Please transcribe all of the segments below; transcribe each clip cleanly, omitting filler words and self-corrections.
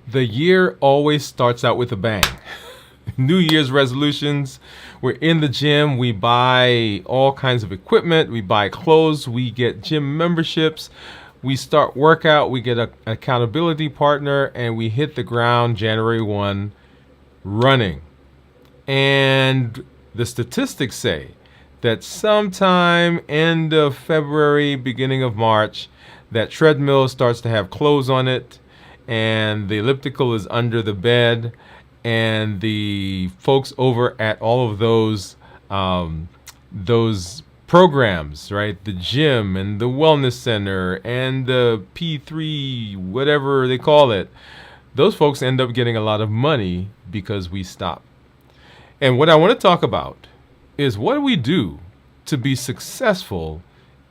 The year always starts out with a bang. New Year's resolutions. We're in the gym. We buy all kinds of equipment. We buy clothes. We get gym memberships. We start workout. We get an accountability partner, and we hit the ground January 1 running. And the statistics say that sometime end of February, beginning of March, that treadmill starts to have clothes on it, and the elliptical is under the bed, and the folks over at all of those programs, right? The gym and the wellness center and the P3, whatever they call it, those folks end up getting a lot of money because we stop. And what I want to talk about is what do we do to be successful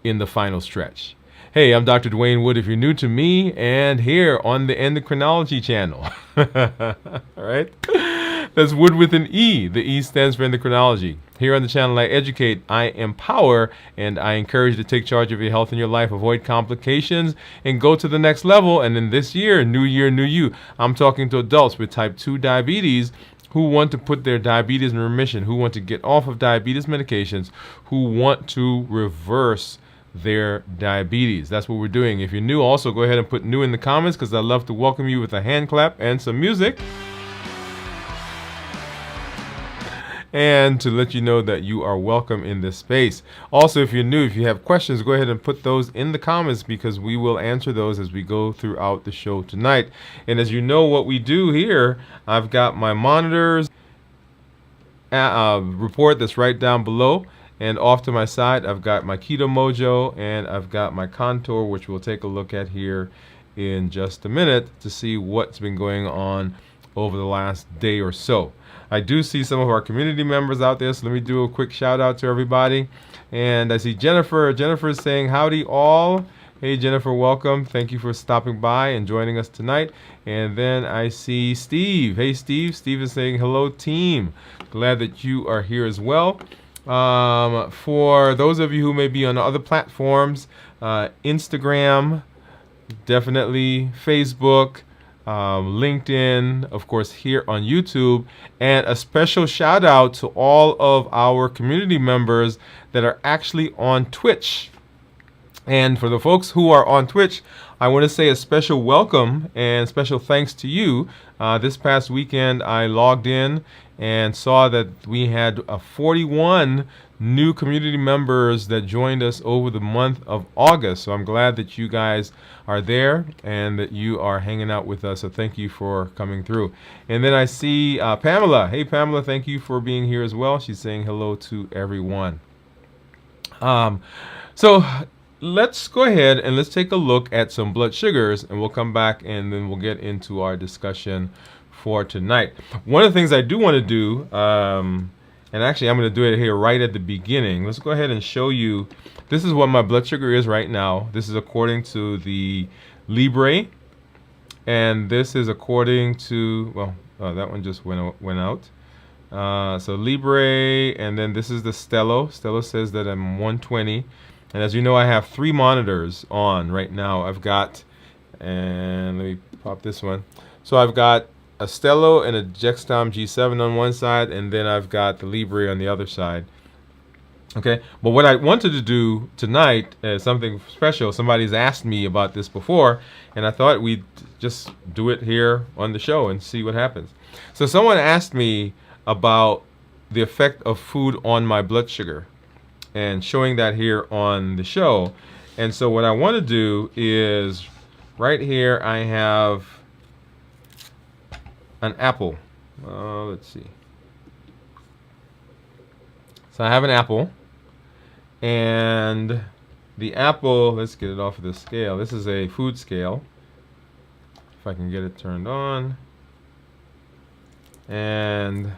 in the final stretch? Hey, I'm Dr. Dwain Woode if you're new to me, and here on the Endocrinology channel. All right? That's Wood with an E. The E stands for endocrinology. Here on the channel, I educate, I empower, and I encourage you to take charge of your health and your life, avoid complications, and go to the next level. And in this year, new you, I'm talking to adults with type 2 diabetes who want to put their diabetes in remission, who want to get off of diabetes medications, who want to reverse their diabetes. That's what we're doing. If you're new, also go ahead and put new in the comments because I'd love to welcome you with a hand clap and some music. And to let you know that you are welcome in this space. Also, if you're new, if you have questions, go ahead and put those in the comments because we will answer those as we go throughout the show tonight. And as you know what we do here, I've got my monitors report that's right down below. And off to my side, I've got my Keto Mojo and I've got my Contour, which we'll take a look at here in just a minute to see what's been going on over the last day or so. I do see some of our community members out there, so let me do a quick shout out to everybody. And I see Jennifer. Jennifer is saying howdy all. Hey Jennifer, welcome. Thank you for stopping by and joining us tonight. And then I see Steve. Hey Steve. Steve is saying hello team. Glad that you are here as well. For those of you who may be on other platforms, Instagram, definitely Facebook, LinkedIn, of course, here on YouTube, and a special shout out to all of our community members that are actually on Twitch. And for the folks who are on Twitch, I want to say a special welcome and special thanks to you. This past weekend, I logged in and saw that we had 41 new community members that joined us over the month of August. So I'm glad that you guys are there and that you are hanging out with us. So thank you for coming through. And then I see Pamela. Hey, Pamela, thank you for being here as well. She's saying hello to everyone. So let's go ahead and let's take a look at some blood sugars, and we'll come back and then we'll get into our discussion for tonight. One of the things I do want to do, and actually I'm going to do it here right at the beginning. Let's go ahead and show you. This is what my blood sugar is right now. This is according to the Libre, and this is according to, well, that one just went out. So Libre, and then this is the Stello. Stello says that I'm 120. And as you know, I have 3 monitors on right now. I've got, and let me pop this one. So I've got a Stello and a Dexcom G7 on one side, and then I've got the Libre on the other side. Okay, but what I wanted to do tonight is something special. Somebody's asked me about this before, and I thought we'd just do it here on the show and see what happens. So someone asked me about the effect of food on my blood sugar, and showing that here on the show. And so what I want to do is, right here I have an apple. Let's see. So I have an apple, and the apple, let's get it off of the scale. This is a food scale. If I can get it turned on. And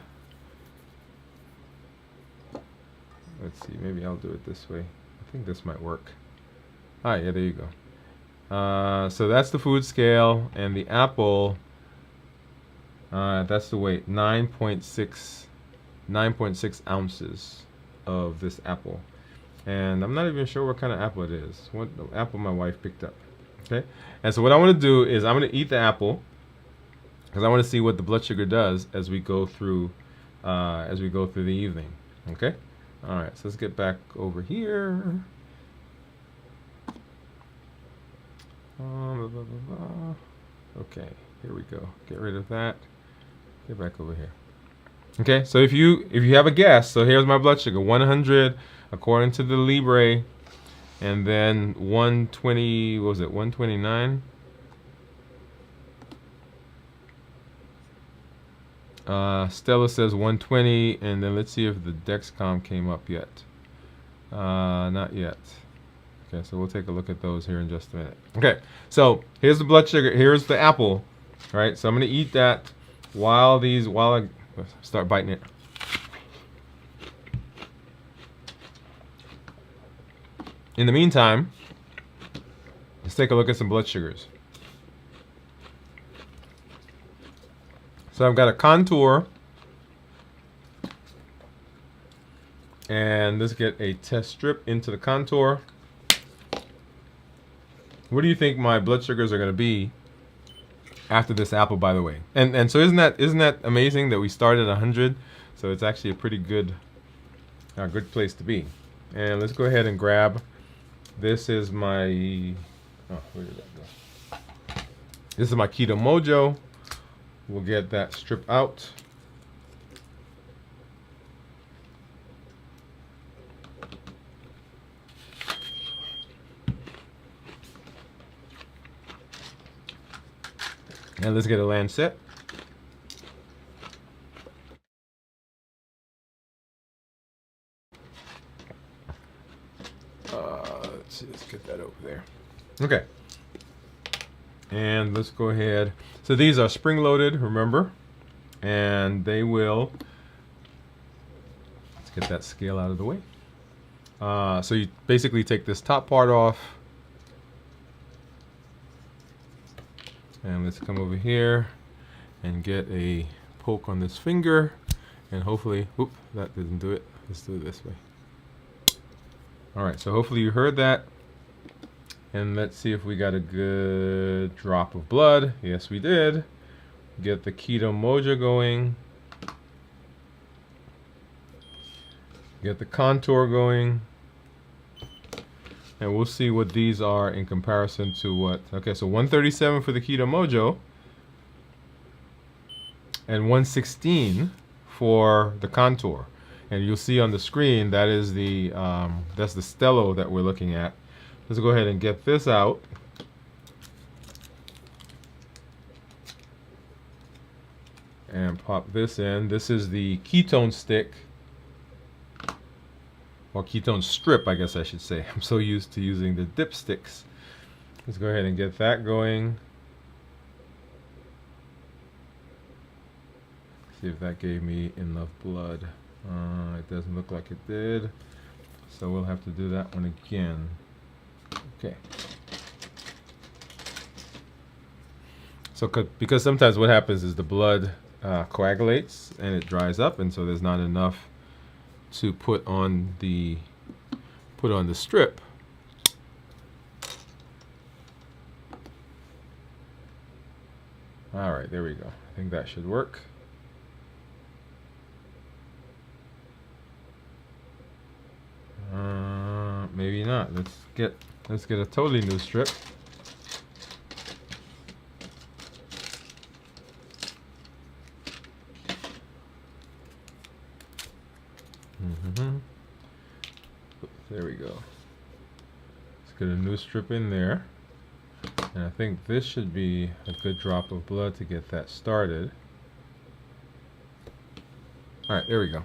let's see, maybe I'll do it this way. I think this might work. All right, yeah, there you go. So that's the food scale, and the apple, that's the weight, 9.6 ounces of this apple. And I'm not even sure what kind of apple it is. What the apple my wife picked up. Okay, and so what I want to do is I'm going to eat the apple, because I want to see what the blood sugar does as we go through the evening. Okay. All right. So let's get back over here. Blah, blah, blah, blah. Okay. Here we go. Get rid of that. Get back over here. Okay. So if you have a guess, so here's my blood sugar: 100 according to the Libre, and then 120. What was it? 129. Stella says 120, and then let's see if the Dexcom came up yet. Not yet. Okay, so we'll take a look at those here in just a minute. Okay, so here's the blood sugar. Here's the apple. All right, so I'm gonna eat that while I start biting it. In the meantime, let's take a look at some blood sugars. So I've got a contour, and let's get a test strip into the contour. What do you think my blood sugars are going to be after this apple, by the way? And so isn't that amazing that we started at 100? So it's actually a pretty good place to be. And let's go ahead and grab. This is my. Oh, where did that go? This is my Keto Mojo. We'll get that strip out. And let's get a lancet. Let's see, let's get that over there. Okay. And let's go ahead. So these are spring-loaded, remember, and they will. Let's get that scale out of the way. So you basically take this top part off, and let's come over here and get a poke on this finger, and hopefully, whoop, that didn't do it. Let's do it this way. All right. So hopefully you heard that. And let's see if we got a good drop of blood. Yes, we did. Get the Keto Mojo going. Get the contour going. And we'll see what these are in comparison to what. Okay, so 137 for the Keto Mojo. And 116 for the contour. And you'll see on the screen that is that's the Stello that we're looking at. Let's go ahead and get this out. And pop this in. This is the ketone stick. Or ketone strip, I guess I should say. I'm so used to using the dipsticks. Let's go ahead and get that going. See if that gave me enough blood. It doesn't look like it did. So we'll have to do that one again. Okay. So because sometimes what happens is the blood coagulates and it dries up, and so there's not enough to put on the strip. All right, there we go. I think that should work. Maybe not. Let's get a totally new strip. There we go. Let's get a new strip in there. And I think this should be a good drop of blood to get that started. All right, there we go.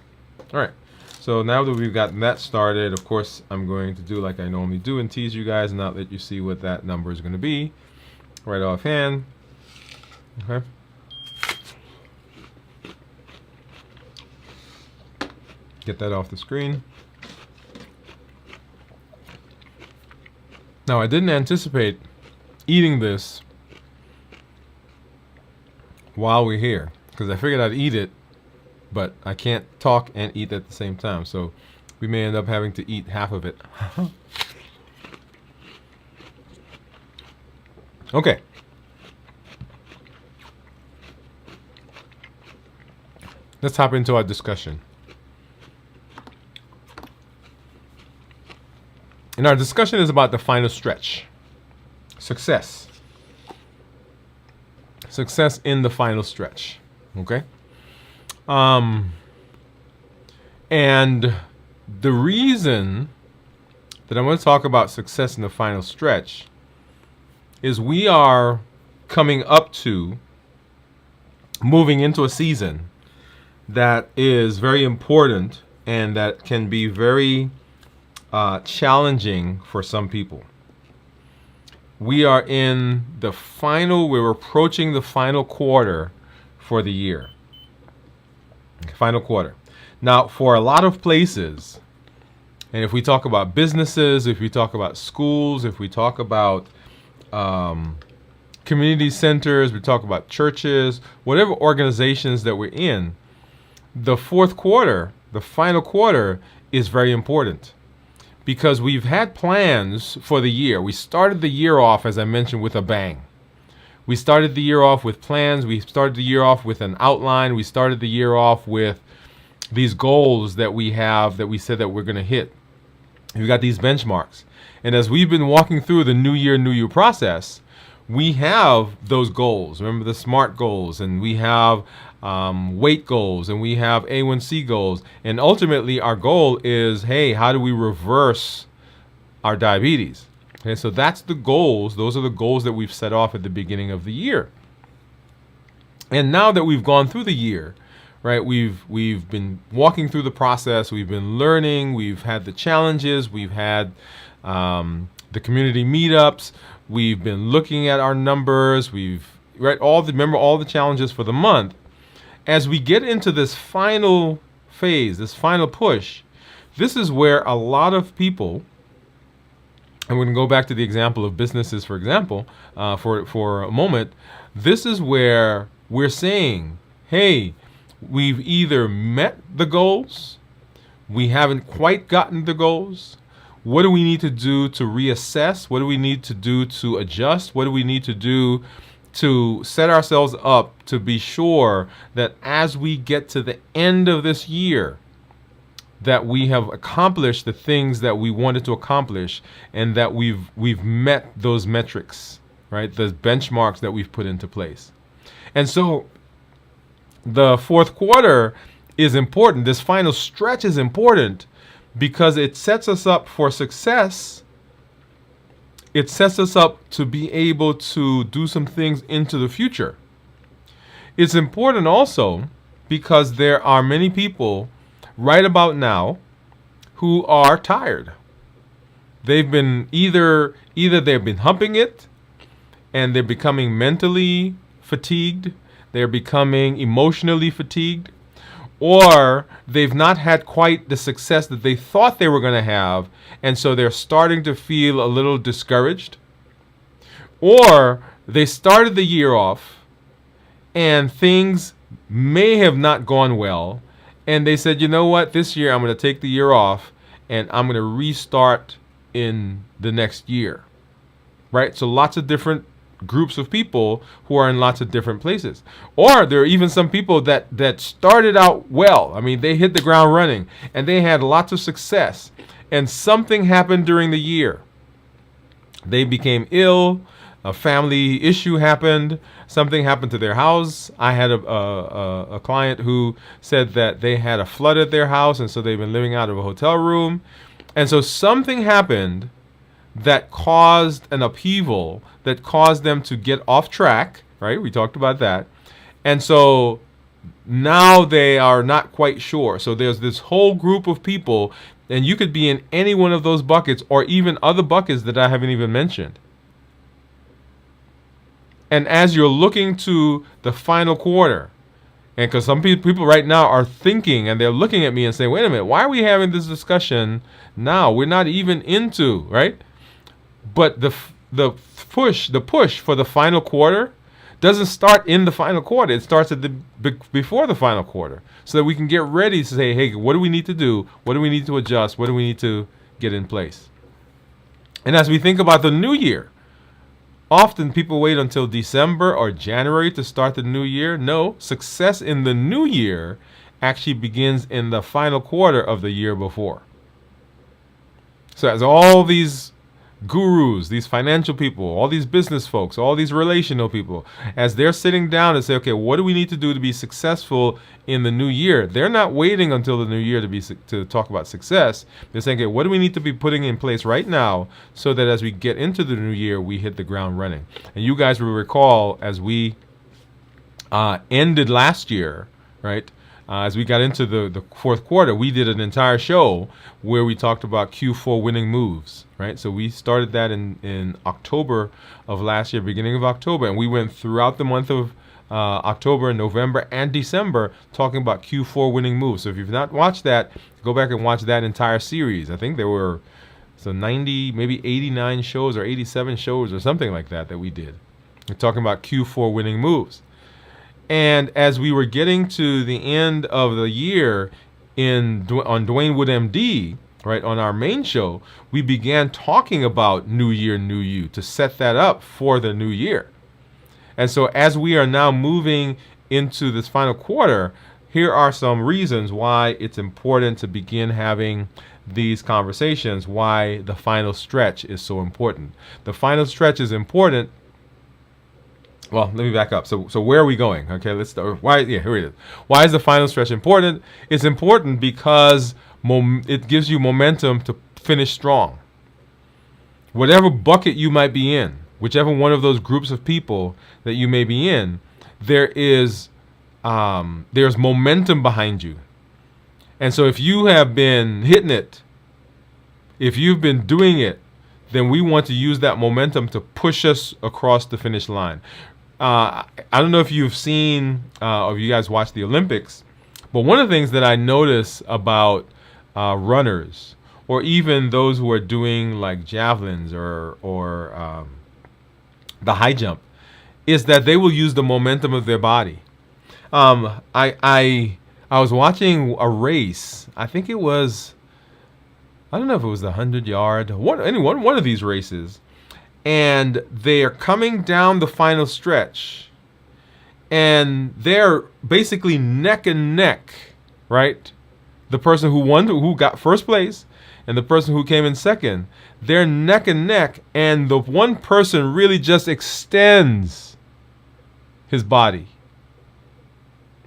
All right. So now that we've gotten that started, of course, I'm going to do like I normally do and tease you guys and not let you see what that number is going to be right offhand. Okay. Get that off the screen. Now, I didn't anticipate eating this while we're here because I figured I'd eat it, but I can't talk and eat at the same time, so we may end up having to eat half of it. Okay. let's hop into our discussion. And our discussion is about the final stretch. Success. Success in the final stretch. Okay? And the reason that I'm going to talk about success in the final stretch is we are coming up to moving into a season that is very important and that can be very challenging for some people. We are in the we're approaching the final quarter for the year. Final quarter. Now, for a lot of places, and if we talk about businesses, if we talk about schools, if we talk about community centers, we talk about churches, whatever organizations that we're in, the fourth quarter, the final quarter, is very important because we've had plans for the year. We started the year off, as I mentioned, with a bang. We started the year off with plans. We started the year off with an outline. We started the year off with these goals that we have that we said that we're going to hit. We've got these benchmarks. And as we've been walking through the new year process, we have those goals. Remember the SMART goals, and we have weight goals, and we have A1C goals. And ultimately, our goal is, hey, how do we reverse our diabetes? Okay, so that's the goals. Those are the goals that we've set off at the beginning of the year. And now that we've gone through the year, right, we've been walking through the process. We've been learning. We've had the challenges. We've had the community meetups. We've been looking at our numbers. We've remember all the challenges for the month. As we get into this final phase, this final push, this is where a lot of people, and we're going to go back to the example of businesses, for example, for a moment. This is where we're saying, hey, we've either met the goals, we haven't quite gotten the goals. What do we need to do to reassess? What do we need to do to adjust? What do we need to do to set ourselves up to be sure that as we get to the end of this year, that we have accomplished the things that we wanted to accomplish, and that we've met those metrics, right? The benchmarks that we've put into place. And so the fourth quarter is important. This final stretch is important because it sets us up for success. It sets us up to be able to do some things into the future. It's important also because there are many people right about now who are tired. They've been either they've been humping it and they're becoming mentally fatigued, they're becoming emotionally fatigued, or they've not had quite the success that they thought they were going to have, and so they're starting to feel a little discouraged. Or they started the year off and things may have not gone well, and they said, you know what, this year I'm going to take the year off and I'm going to restart in the next year. Right? So lots of different groups of people who are in lots of different places. Or there are even some people that started out well. I mean, they hit the ground running and they had lots of success. And something happened during the year. They became ill. A family issue happened. Something happened to their house. I had a client who said that they had a flood at their house, and so they've been living out of a hotel room. And so something happened that caused an upheaval, that caused them to get off track, right? We talked about that. And so now they are not quite sure. So there's this whole group of people, and you could be in any one of those buckets or even other buckets that I haven't even mentioned. And as you're looking to the final quarter, and because some people right now are thinking and they're looking at me and saying, wait a minute, why are we having this discussion now? We're not even into, right? But the push for the final quarter doesn't start in the final quarter. It starts before the final quarter, so that we can get ready to say, hey, what do we need to do? What do we need to adjust? What do we need to get in place? And as we think about the new year, often people wait until December or January to start the new year. No, success in the new year actually begins in the final quarter of the year before. So as all these gurus, these financial people, all these business folks, all these relational people, as they're sitting down and say, okay, what do we need to do to be successful in the new year? They're not waiting until the new year to talk about success. They're saying, okay, what do we need to be putting in place right now so that as we get into the new year, we hit the ground running? And you guys will recall as we ended last year, right? As we got into the fourth quarter, we did an entire show where we talked about Q4 winning moves, right? So we started that in October of last year, beginning of October, and we went throughout the month of October, November, and December talking about Q4 winning moves. So if you've not watched that, go back and watch that entire series. I think there were 90, maybe 89 shows or 87 shows or something like that we did. We're talking about Q4 winning moves. And as we were getting to the end of the year on Dwain Woode MD, right, on our main show, we began talking about New Year, New You to set that up for the new year. And so as we are now moving into this final quarter, here are some reasons why it's important to begin having these conversations, why the final stretch is so important. The final stretch is important. Well, let me back up. So where are we going? Okay, let's start. Here it is. Why is the final stretch important? It's important because it gives you momentum to finish strong. Whatever bucket you might be in, whichever one of those groups of people that you may be in, there's momentum behind you. And so if you have been hitting it, if you've been doing it, then we want to use that momentum to push us across the finish line. I don't know if you've seen or if you guys watch the Olympics, but one of the things that I notice about runners, or even those who are doing like javelins or the high jump, is that they will use the momentum of their body. I was watching a race. I think it was, I don't know if it was the 100-yard, one of these races. And they are coming down the final stretch, and they're basically neck and neck, right? The person who got first place and the person who came in second, they're neck and neck, and the one person really just extends his body.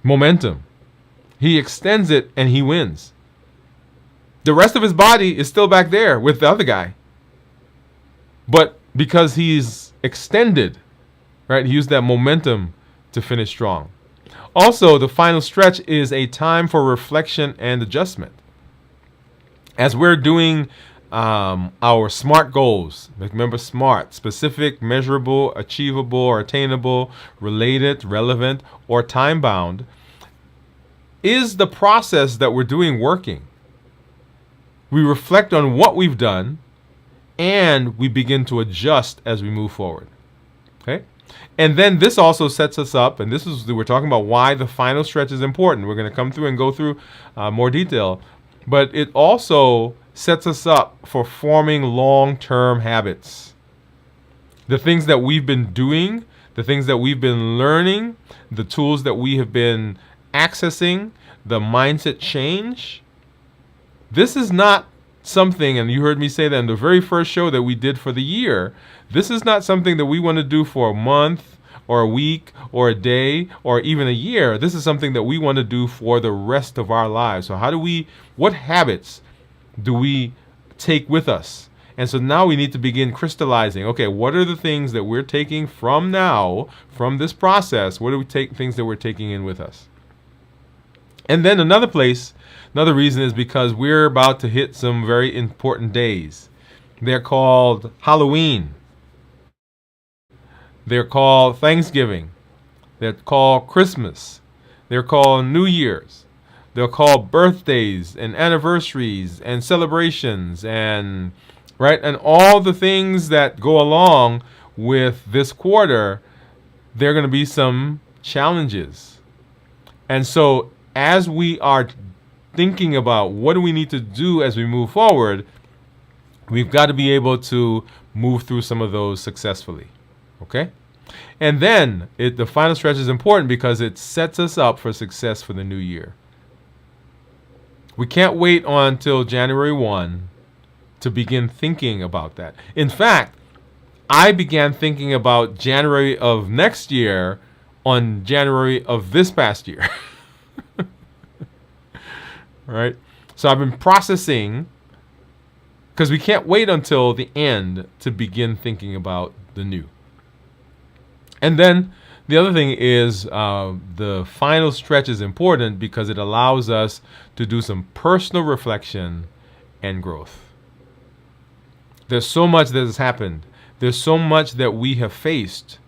Momentum. He extends it and he wins. The rest of his body is still back there with the other guy. But because he's extended, right? He used that momentum to finish strong. Also, the final stretch is a time for reflection and adjustment. As we're doing our SMART goals, remember SMART: specific, measurable, achievable or attainable, related, relevant, or time-bound. Is the process that we're doing working? We reflect on what we've done, and we begin to adjust as we move forward. Okay? And then this also sets us up, and we're talking about why the final stretch is important. We're going to come through and go through more detail, but it also sets us up for forming long-term habits. The things that we've been doing, the things that we've been learning, the tools that we have been accessing, the mindset change. This is not something, and you heard me say that in the very first show that we did for the year, this is not something that we want to do for a month or a week or a day or even a year. This is something that we want to do for the rest of our lives. So what habits do we take with us? And so now we need to begin crystallizing. Okay, what are the things that we're taking from this process? What are things that we're taking in with us? And then another reason is because we're about to hit some very important days. They're called Halloween. They're called Thanksgiving. They're called Christmas. They're called New Year's. They're called birthdays and anniversaries and celebrations and all the things that go along with this quarter. There are going to be some challenges. And so as we are thinking about what do we need to do as we move forward, we've got to be able to move through some of those successfully. Okay? And then the final stretch is important because it sets us up for success for the new year. We can't wait until January 1 to begin thinking about that. In fact, I began thinking about January of next year on January of this past year. Right? So I've been processing, because we can't wait until the end to begin thinking about the new. And then the other thing is the final stretch is important because it allows us to do some personal reflection and growth. There's so much that has happened. There's so much that we have faced.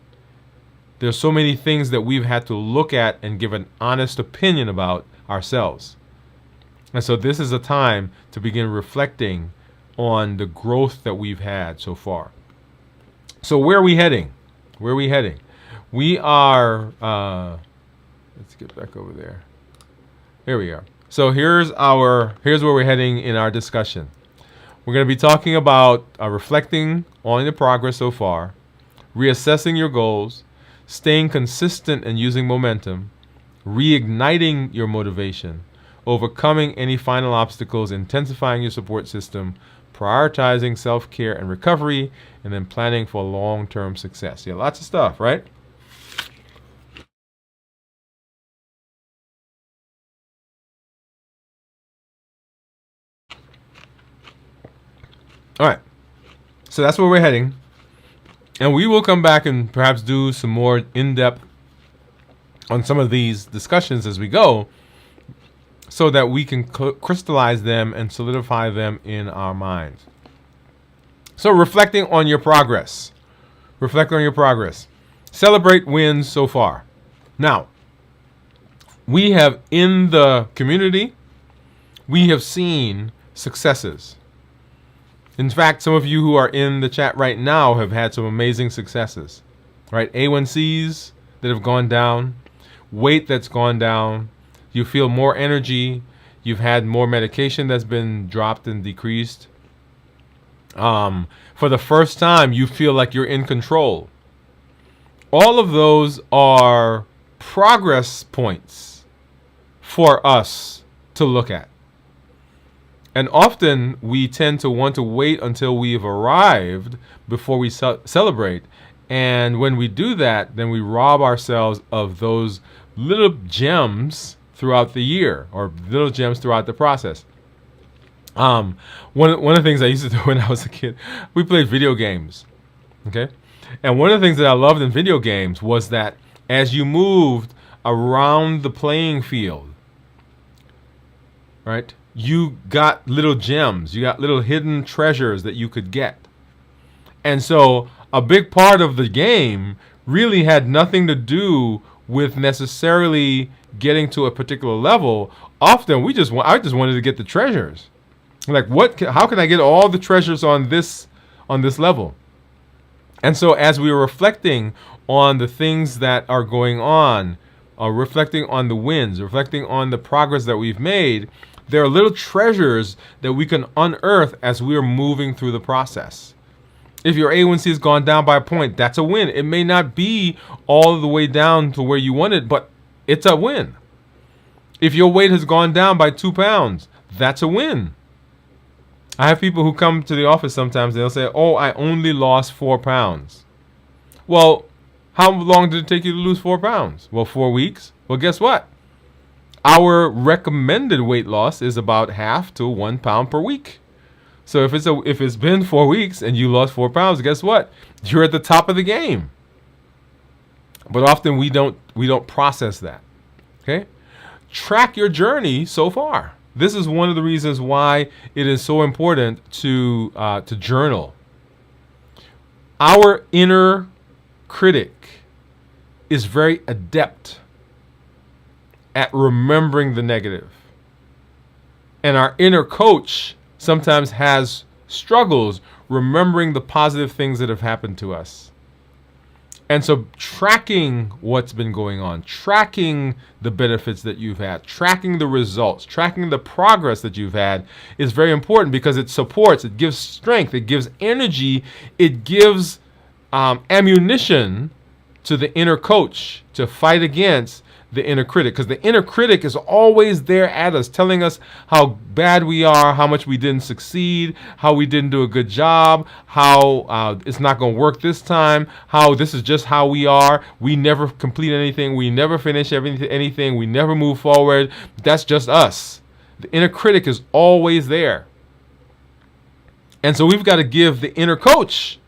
There's so many things that we've had to look at and give an honest opinion about ourselves. And so this is a time to begin reflecting on the growth that we've had so far. So where are we heading? Where are we heading? We are, let's get back over there. Here we are. So here's where we're heading in our discussion. We're going to be talking about reflecting on the progress so far, reassessing your goals, staying consistent and using momentum, reigniting your motivation, overcoming any final obstacles, intensifying your support system, prioritizing self-care and recovery, and then planning for long-term success. Yeah, lots of stuff, right? All right. So that's where we're heading. And we will come back and perhaps do some more in-depth on some of these discussions as we go, so that we can crystallize them and solidify them in our minds. So reflecting on your progress. Reflect on your progress. Celebrate wins so far. Now, we have in the community, we have seen successes. In fact, some of you who are in the chat right now have had some amazing successes, right? A1Cs that have gone down, weight that's gone down, you feel more energy, you've had more medication that's been dropped and decreased. For the first time, you feel like you're in control. All of those are progress points for us to look at. And often we tend to want to wait until we've arrived before we celebrate. And when we do that, then we rob ourselves of those little gems throughout the year, or little gems throughout the process. One of the things I used to do when I was a kid, we played video games. Okay? And one of the things that I loved in video games was that as you moved around the playing field, right, you got little gems, you got little hidden treasures that you could get. And so a big part of the game really had nothing to do with necessarily getting to a particular level. Often I just wanted to get the treasures. Like, how can I get all the treasures on this level? And so as we were reflecting on the things that are going on, reflecting on the wins, reflecting on the progress that we've made, there are little treasures that we can unearth as we are moving through the process. If your A1C has gone down by a point, that's a win. It may not be all the way down to where you want it, but it's a win. If your weight has gone down by 2 pounds, that's a win. I have people who come to the office sometimes and they'll say, oh, I only lost 4 pounds. Well, how long did it take you to lose 4 pounds? Well, 4 weeks. Well, guess what? Our recommended weight loss is about 1/2 to 1 pound per week. So if it's been 4 weeks and you lost 4 pounds, guess what? You're at the top of the game. But often we don't process that. Okay? Track your journey so far. This is one of the reasons why it is so important to journal. Our inner critic is very adept at remembering the negative. And our inner coach sometimes has struggles remembering the positive things that have happened to us. And so tracking what's been going on, tracking the benefits that you've had, tracking the results, tracking the progress that you've had is very important, because it supports, it gives strength, it gives energy, it gives ammunition to the inner coach to fight against the inner critic, because the inner critic is always there at us, telling us how bad we are, how much we didn't succeed, how we didn't do a good job, how it's not going to work this time, how this is just how we are. We never complete anything. We never finish anything. We never move forward. That's just us. The inner critic is always there. And so we've got to give the inner coach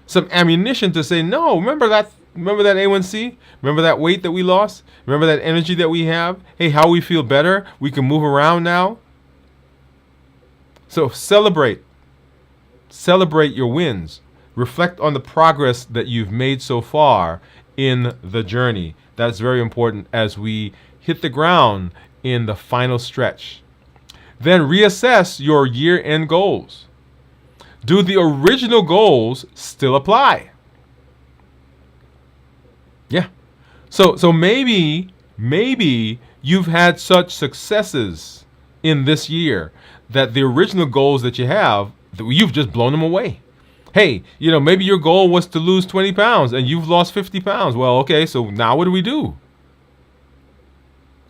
some ammunition to say, no, remember that A1C? Remember that weight that we lost? Remember that energy that we have? Hey, how we feel better? We can move around now. So celebrate. Celebrate your wins. Reflect on the progress that you've made so far in the journey. That's very important as we hit the ground in the final stretch. Then reassess your year-end goals. Do the original goals still apply? Yeah. So maybe you've had such successes in this year that the original goals that you have, you've just blown them away. Hey, maybe your goal was to lose 20 pounds and you've lost 50 pounds. Well, okay, so now what do we do?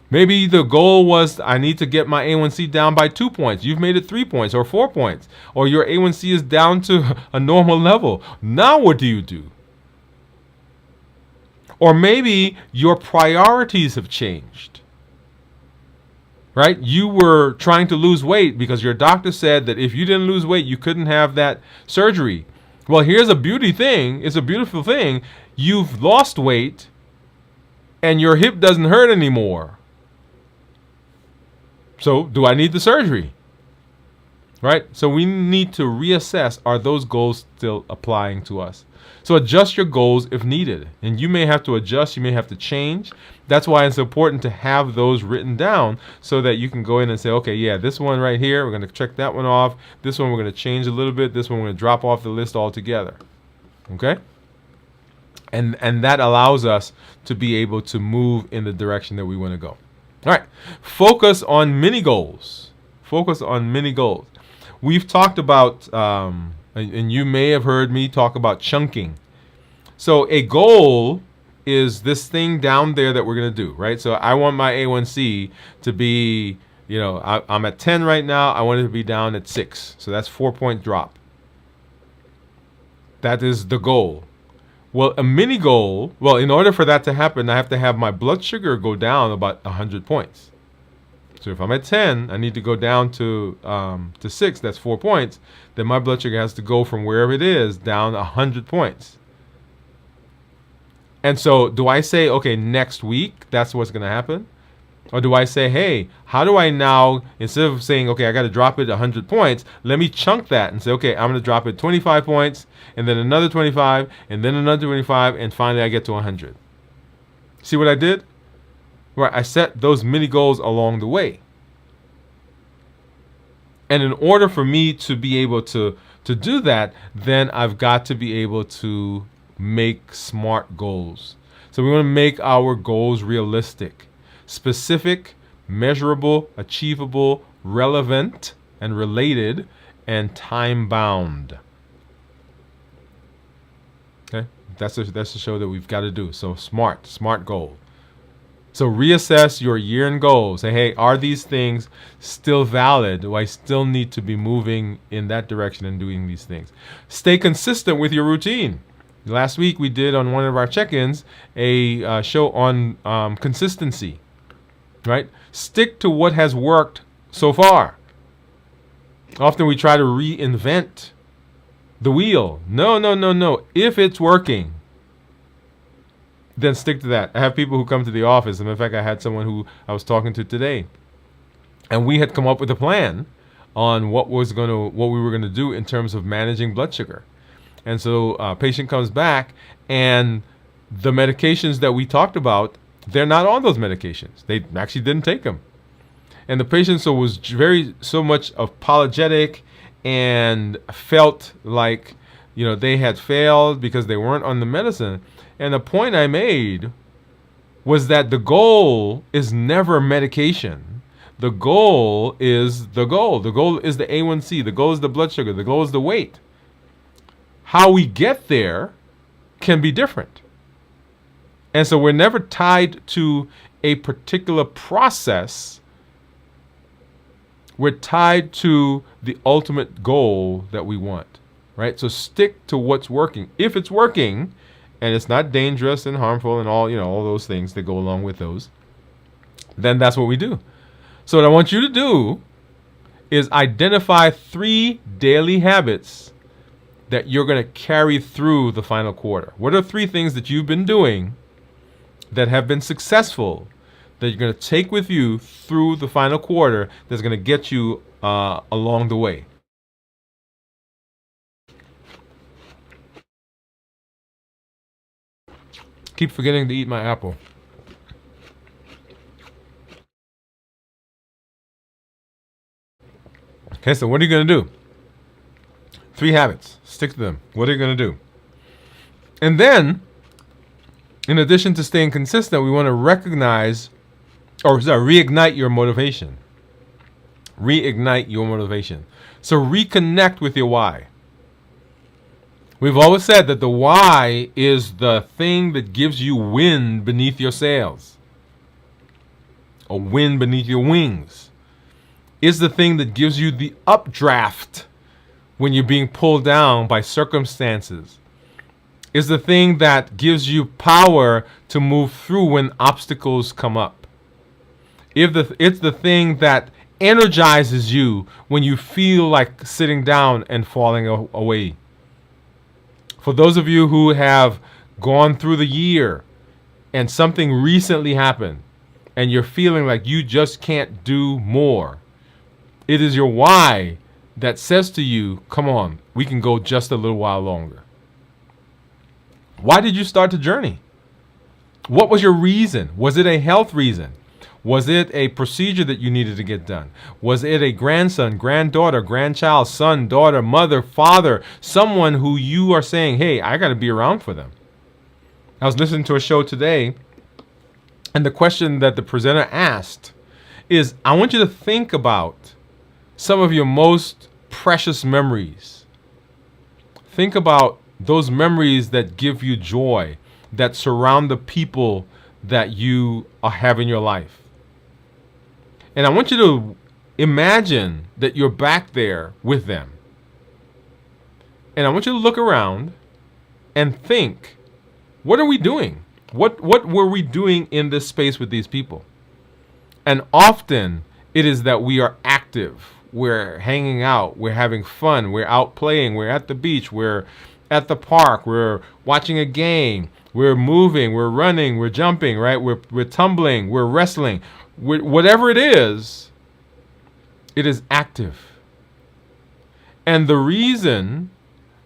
Maybe the goal was, I need to get my A1C down by 2 points. You've made it 3 points or 4 points. Or your A1C is down to a normal level. Now what do you do? Or maybe your priorities have changed. Right? You were trying to lose weight because your doctor said that if you didn't lose weight, you couldn't have that surgery. Well, here's a beauty thing. It's a beautiful thing. You've lost weight and your hip doesn't hurt anymore. So, do I need the surgery? Right? So we need to reassess, are those goals still applying to us? So adjust your goals if needed. And you may have to adjust, you may have to change. That's why it's important to have those written down so that you can go in and say, okay, yeah, this one right here, we're going to check that one off. This one we're going to change a little bit. This one we're going to drop off the list altogether. Okay? And that allows us to be able to move in the direction that we want to go. All right, focus on mini goals. Focus on mini goals. We've talked about, and you may have heard me talk about chunking. So a goal is this thing down there that we're going to do, right? So I want my A1C to be, I'm at 10 right now. I want it to be down at 6. So that's 4-point drop. That is the goal. Well, a mini goal, in order for that to happen, I have to have my blood sugar go down about 100 points. So if I'm at 10, I need to go down to 6, that's 4 points. Then my blood sugar has to go from wherever it is down 100 points. And so do I say, okay, next week, that's what's going to happen? Or do I say, hey, how do I now, instead of saying, okay, I got to drop it 100 points, let me chunk that and say, okay, I'm going to drop it 25 points, and then another 25, and then another 25, and finally I get to 100. See what I did? Right, I set those mini goals along the way. And in order for me to be able to do that, then I've got to be able to make smart goals. So we want to make our goals realistic. Specific, measurable, achievable, relevant, and related, and time-bound. Okay, that's the show that we've got to do. So smart goal. So reassess your year-end goals. Say, hey, are these things still valid? Do I still need to be moving in that direction and doing these things? Stay consistent with your routine. Last week we did on one of our check-ins a show on consistency. Right? Stick to what has worked so far. Often we try to reinvent the wheel. No. If it's working, then stick to that. I have people who come to the office, and in fact, I had someone who I was talking to today, and we had come up with a plan on what we were gonna do in terms of managing blood sugar. And so a patient comes back, and the medications that we talked about, they're not on those medications. They actually didn't take them. And the patient was so much apologetic and felt like, they had failed because they weren't on the medicine. And the point I made was that the goal is never medication. The goal is the goal. The goal is the A1C. The goal is the blood sugar. The goal is the weight. How we get there can be different. And so we're never tied to a particular process, we're tied to the ultimate goal that we want, right? So stick to what's working. If it's working and it's not dangerous and harmful and all, all those things that go along with those, then that's what we do. So what I want you to do is identify 3 daily habits that you're going to carry through the final quarter. What are 3 things that you've been doing that have been successful that you're going to take with you through the final quarter that's going to get you along the way? Keep forgetting to eat my apple. Okay, so what are you going to do? 3 habits. Stick to them. What are you going to do? And then, in addition to staying consistent, we want to reignite your motivation. Reignite your motivation. So reconnect with your why. We've always said that the why is the thing that gives you wind beneath your sails, or wind beneath your wings. Is the thing that gives you the updraft when you're being pulled down by circumstances. Is the thing that gives you power to move through when obstacles come up. It's the thing that energizes you when you feel like sitting down and falling away. For those of you who have gone through the year and something recently happened and you're feeling like you just can't do more, it is your why that says to you, come on, we can go just a little while longer. Why did you start the journey? What was your reason? Was it a health reason? Was it a procedure that you needed to get done? Was it a grandson, granddaughter, grandchild, son, daughter, mother, father, someone who you are saying, hey, I got to be around for them? I was listening to a show today, and the question that the presenter asked is, I want you to think about some of your most precious memories. Think about those memories that give you joy, that surround the people that you have in your life. And I want you to imagine that you're back there with them. And I want you to look around and think, what are we doing? What were we doing in this space with these people? And often it is that we are active. We're hanging out. We're having fun. We're out playing. We're at the beach. We're at the park. We're watching a game. We're moving. We're running. We're jumping, right? We're tumbling. We're wrestling. Whatever it is active. And the reason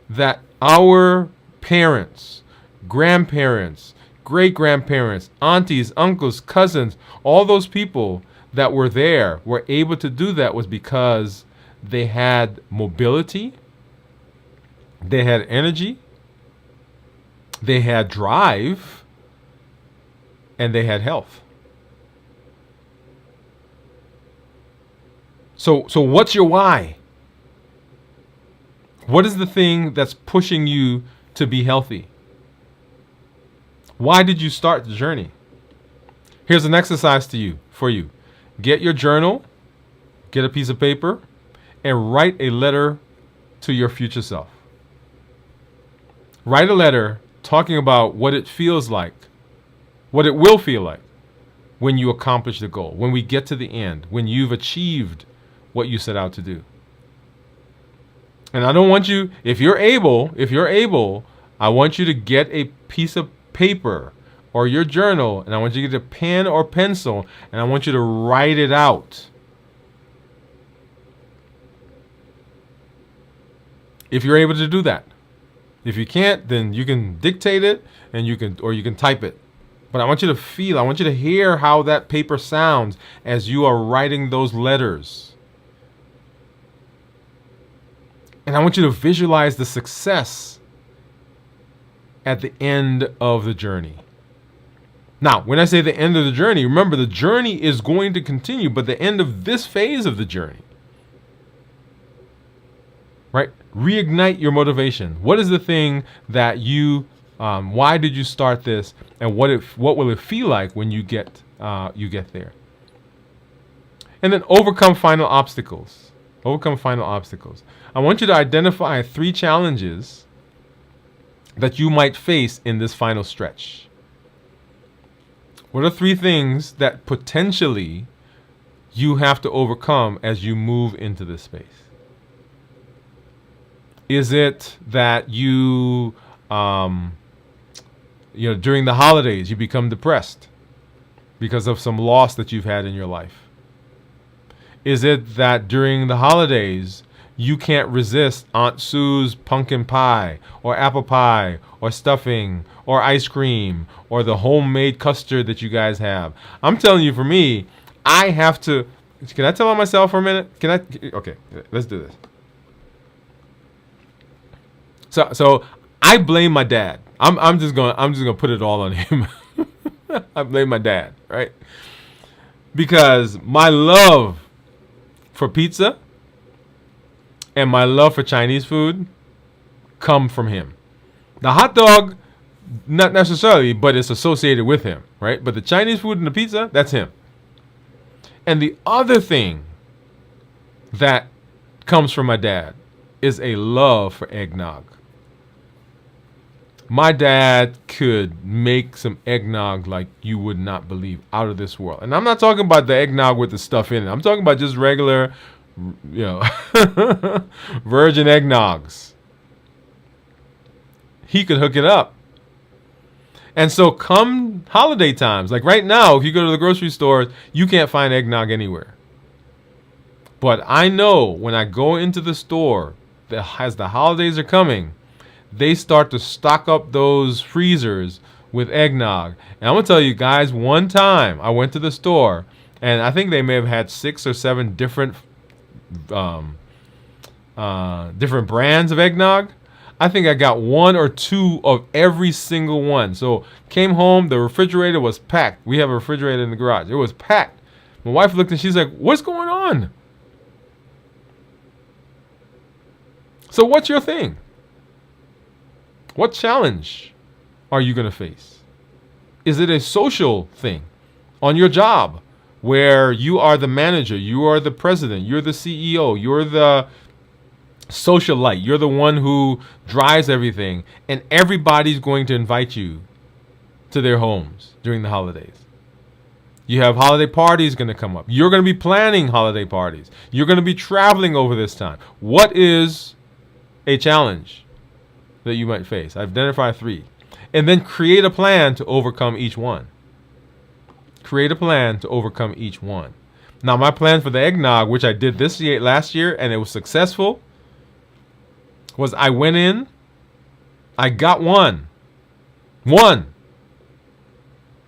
that our parents, grandparents, great-grandparents, aunties, uncles, cousins, all those people that were there were able to do that was because they had mobility, they had energy, they had drive, and they had health. So what's your why? What is the thing that's pushing you to be healthy? Why did you start the journey? Here's an exercise for you. Get your journal, get a piece of paper, and write a letter to your future self. Write a letter talking about what it feels like, what it will feel like when you accomplish the goal, when we get to the end, when you've achieved what you set out to do. And I don't want you, if you're able, I want you to get a piece of paper or your journal, and I want you to get a pen or pencil, and I want you to write it out. If you're able to do that. If you can't, then you can dictate it and you can type it. But I want you to hear how that paper sounds as you are writing those letters. And I want you to visualize the success at the end of the journey. Now, when I say the end of the journey, remember the journey is going to continue, but the end of this phase of the journey, right? Reignite your motivation. What is the thing that why did you start this, and what will it feel like when you get you get there. And then overcome final obstacles. Overcome final obstacles. I want you to identify 3 challenges that you might face in this final stretch. What are 3 things that potentially you have to overcome as you move into this space? Is it that you, during the holidays, you become depressed because of some loss that you've had in your life? Is it that during the holidays, you can't resist Aunt Sue's pumpkin pie or apple pie or stuffing or ice cream or the homemade custard that you guys have? I'm telling you, for me, I have to. Can I tell on myself for a minute? Can I? Okay, let's do this. So I blame my dad. I'm just gonna put it all on him. I blame my dad, right? Because my love for pizza and my love for Chinese food come from him. The hot dog, not necessarily, but it's associated with him, right? But the Chinese food and the pizza, that's him. And the other thing that comes from my dad is a love for eggnog. My dad could make some eggnog like you would not believe, out of this world. And I'm not talking about the eggnog with the stuff in it. I'm talking about just regular, virgin eggnogs. He could hook it up. And so come holiday times, like right now, if you go to the grocery stores, you can't find eggnog anywhere. But I know when I go into the store, that as the holidays are coming, they start to stock up those freezers with eggnog. And I'm going to tell you guys, one time I went to the store, and I think they may have had 6 or 7 different brands of eggnog. I think I got 1 or 2 of every single one. So came home, the refrigerator was packed. We have a refrigerator in the garage. It was packed. My wife looked and she's like, "What's going on?" So what's your thing? What challenge are you going to face? Is it a social thing on your job where you are the manager, you are the president, you're the CEO, you're the socialite, you're the one who drives everything, and everybody's going to invite you to their homes during the holidays? You have holiday parties going to come up. You're going to be planning holiday parties. You're going to be traveling over this time. What is a challenge that you might face? Identify 3. And then create a plan to overcome each one. Create a plan to overcome each one. Now, my plan for the eggnog, which I did last year, and it was successful, was I went in, I got one.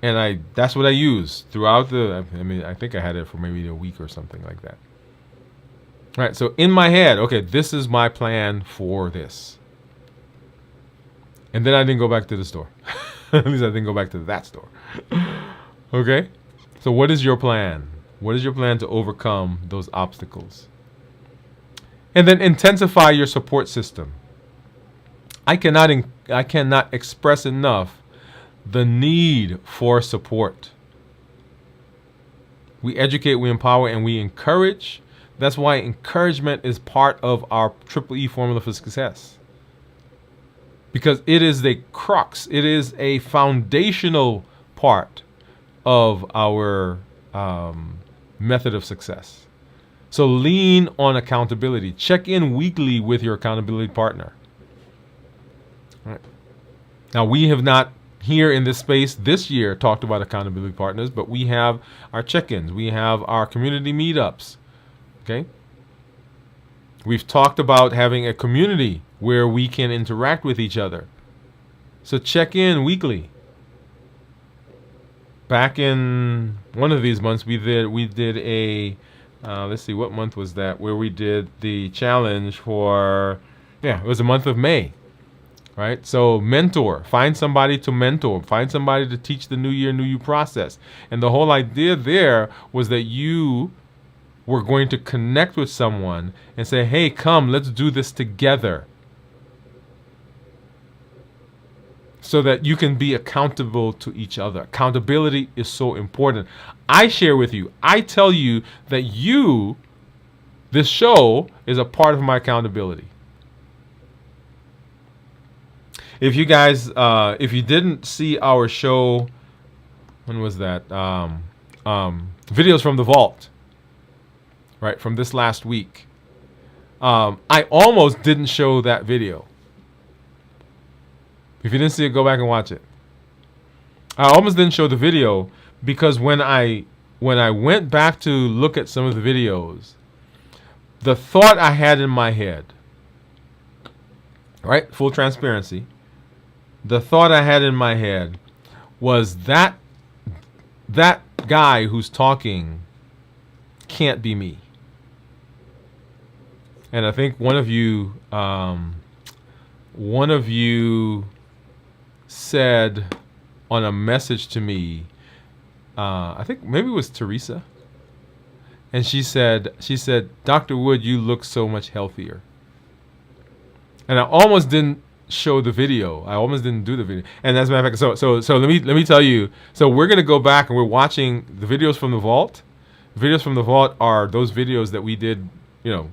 And that's what I used throughout I think I had it for maybe a week or something like that. All right, so in my head, okay, this is my plan for this. And then I didn't go back to the store. At least I didn't go back to that store. Okay? So what is your plan? What is your plan to overcome those obstacles? And then intensify your support system. I cannot express enough the need for support. We educate, we empower, and we encourage. That's why encouragement is part of our Triple E formula for success. Because it is the crux, it is a foundational part of our method of success. So lean on accountability. Check in weekly with your accountability partner. All right. Now, we have not here in this space this year talked about accountability partners, but we have our check-ins. We have our community meetups. Okay? We've talked about having a community where we can interact with each other. So check in weekly. Back in one of these months, we did a let's see, what month was that? Where we did the challenge for, it was the month of May, right? So mentor, find somebody to mentor, find somebody to teach the new year, new you process. And the whole idea there was that you were going to connect with someone and say, "Hey, come, let's do this together." so that you can be accountable to each other. Accountability is so important. I share with you, I tell you that this show is a part of my accountability. If you guys, if you didn't see our show, when was that? Videos from the Vault, right? From this last week. I almost didn't show that video. If you didn't see it, go back and watch it. I almost didn't show the video because when I went back to look at some of the videos, the thought I had in my head, right? Full transparency. The thought I had in my head was that guy who's talking can't be me. And I think one of you said on a message to me, I think maybe it was Teresa, and she said, Dr. Woode, you look so much healthier. And I almost didn't show the video. I almost didn't do the video. And as a matter of fact, so let me tell you. So we're gonna go back and we're watching the videos from the vault. Videos from the vault are those videos that we did, a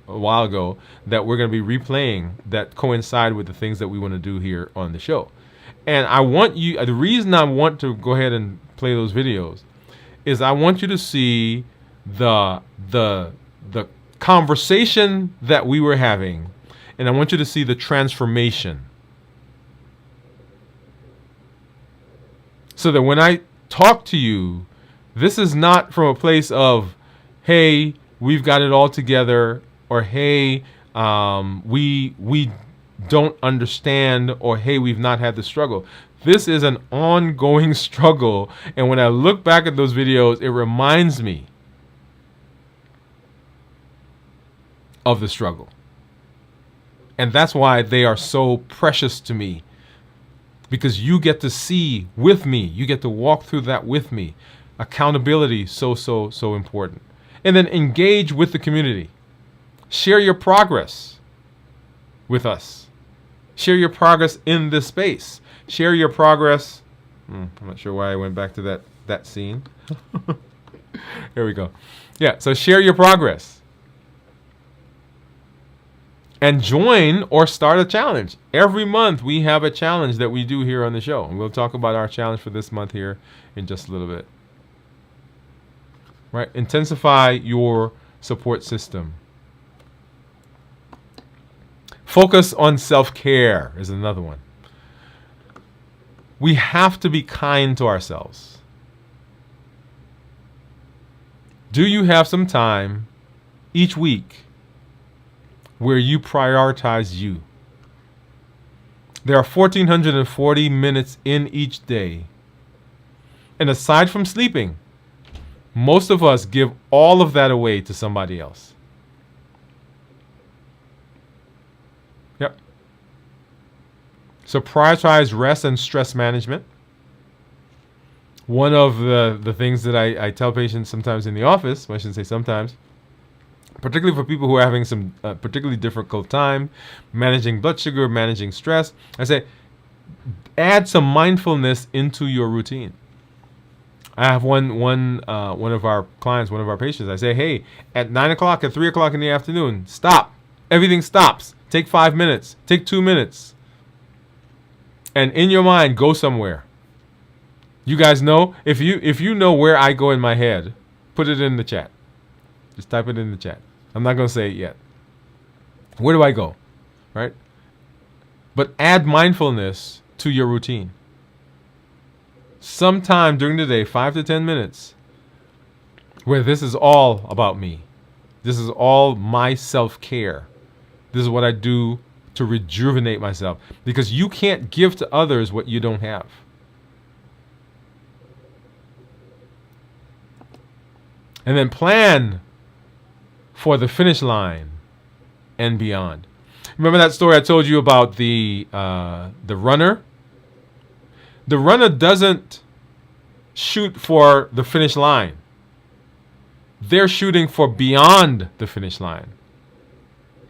while ago, that we're going to be replaying that coincide with the things that we want to do here on the show. And I want you, the reason I want to go ahead and play those videos is I want you to see the conversation that we were having, and I want you to see the transformation. So that when I talk to you, this is not from a place of, hey, we've got it all together, or hey, we don't understand, or hey, we've not had the struggle. This is an ongoing struggle, and when I look back at those videos, it reminds me of the struggle. And that's why they are so precious to me, because you get to see with me, you get to walk through that with me. Accountability, so important. And then engage with the community. Share your progress with us. Share your progress in this space. Share your progress. I'm not sure why I went back to that scene. Here we go. Yeah, so share your progress. And join or start a challenge. Every month we have a challenge that we do here on the show. And we'll talk about our challenge for this month here in just a little bit. Right? Intensify your support system. Focus on self-care is another one. We have to be kind to ourselves. Do you have some time each week where you prioritize you? There are 1,440 minutes in each day. And aside from sleeping, most of us give all of that away to somebody else. Yep. So prioritize rest and stress management. One of the things that I tell patients sometimes in the office, well, I shouldn't say sometimes, particularly for people who are having some particularly difficult time managing blood sugar, managing stress, I say, add some mindfulness into your routine. I have one of our clients, one of our patients, I say, hey, at 9 o'clock, at 3 o'clock in the afternoon, stop. Everything stops. Take 5 minutes. Take 2 minutes. And in your mind, go somewhere. You guys know, if you know where I go in my head, put it in the chat. Just type it in the chat. I'm not going to say it yet. Where do I go? Right? But add mindfulness to your routine. Sometime during the day, 5 to 10 minutes, where this is all about me. This is all my self-care. This is what I do to rejuvenate myself. Because you can't give to others what you don't have. And then plan for the finish line and beyond. Remember that story I told you about the runner? The runner doesn't shoot for the finish line. They're shooting for beyond the finish line.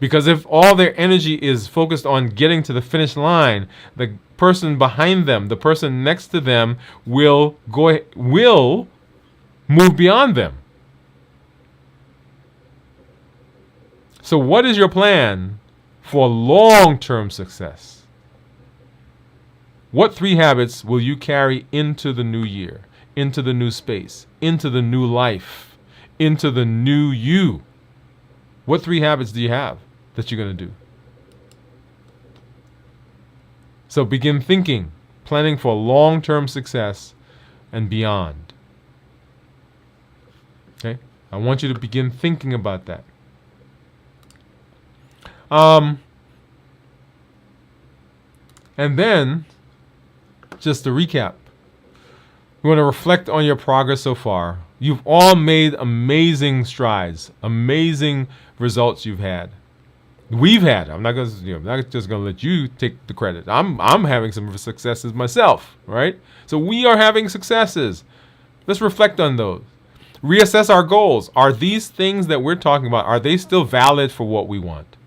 Because if all their energy is focused on getting to the finish line, the person behind them, the person next to them will move beyond them. So what is your plan for long-term success? What 3 habits will you carry into the new year, into the new space, into the new life, into the new you? What 3 habits do you have that you're going to do? So begin thinking, planning for long-term success and beyond. Okay? I want you to begin thinking about that. And then, just to recap, you want to reflect on your progress so far. You've all made amazing strides, amazing results you've had. We've had. I'm not just going to let you take the credit. I'm having some successes myself, right? So we are having successes. Let's reflect on those. Reassess our goals. Are these things that we're talking about, are they still valid for what we want?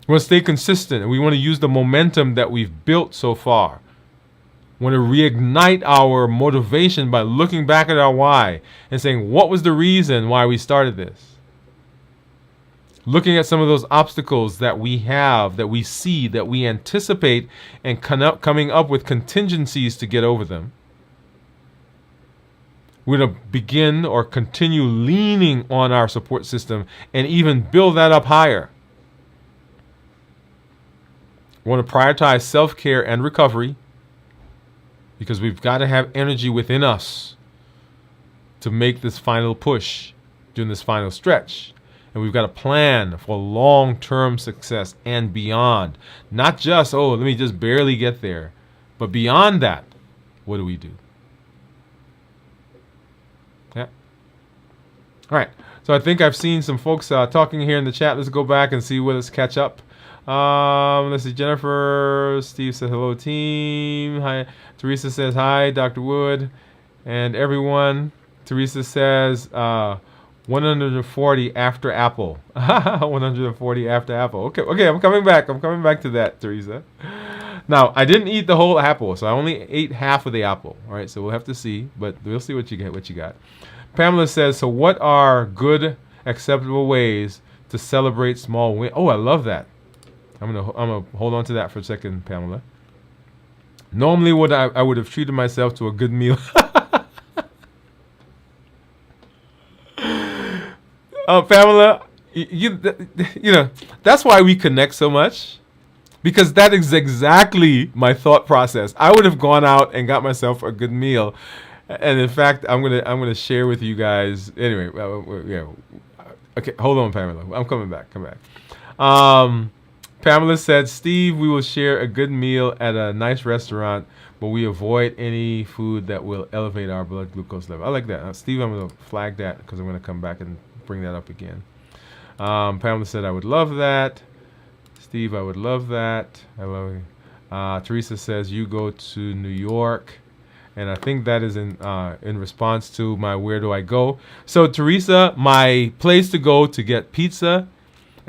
We want to stay consistent, and we want to use the momentum that we've built so far. We want to reignite our motivation by looking back at our why and saying, what was the reason why we started this? Looking at some of those obstacles that we have, that we see, that we anticipate, and coming up with contingencies to get over them. We're going to begin or continue leaning on our support system and even build that up higher. We want to prioritize self-care and recovery because we've got to have energy within us to make this final push during this final stretch. And we've got a plan for long-term success and beyond. Not just, let me just barely get there. But beyond that, what do we do? Yeah. All right. So I think I've seen some folks talking here in the chat. Let's go back and see let's catch up. Let's see. Jennifer, Steve says hello, team. Hi. Teresa says hi, Dr. Woode, and everyone. Teresa says 140 after Apple. 140 after Apple. Okay. I'm coming back. I'm coming back to that, Teresa. Now, I didn't eat the whole apple, so I only ate half of the apple. All right, so we'll have to see, but we'll see what you get. What you got? Pamela says, so what are good, acceptable ways to celebrate small wins? Oh, I love that. I'm gonna hold on to that for a second, Pamela. Normally, I would have treated myself to a good meal. Pamela, you know that's why we connect so much, because that is exactly my thought process. I would have gone out and got myself a good meal, and in fact, I'm gonna share with you guys anyway. Yeah. Okay, hold on, Pamela. I'm coming back. Come back. Pamela said, Steve, we will share a good meal at a nice restaurant, but we avoid any food that will elevate our blood glucose level. I like that. Steve, I'm going to flag that because I'm going to come back and bring that up again. Pamela said, I would love that. Steve, I would love that. I love it. Teresa says, you go to New York. And I think that is in response to my where do I go. So, Teresa, my place to go to get pizza,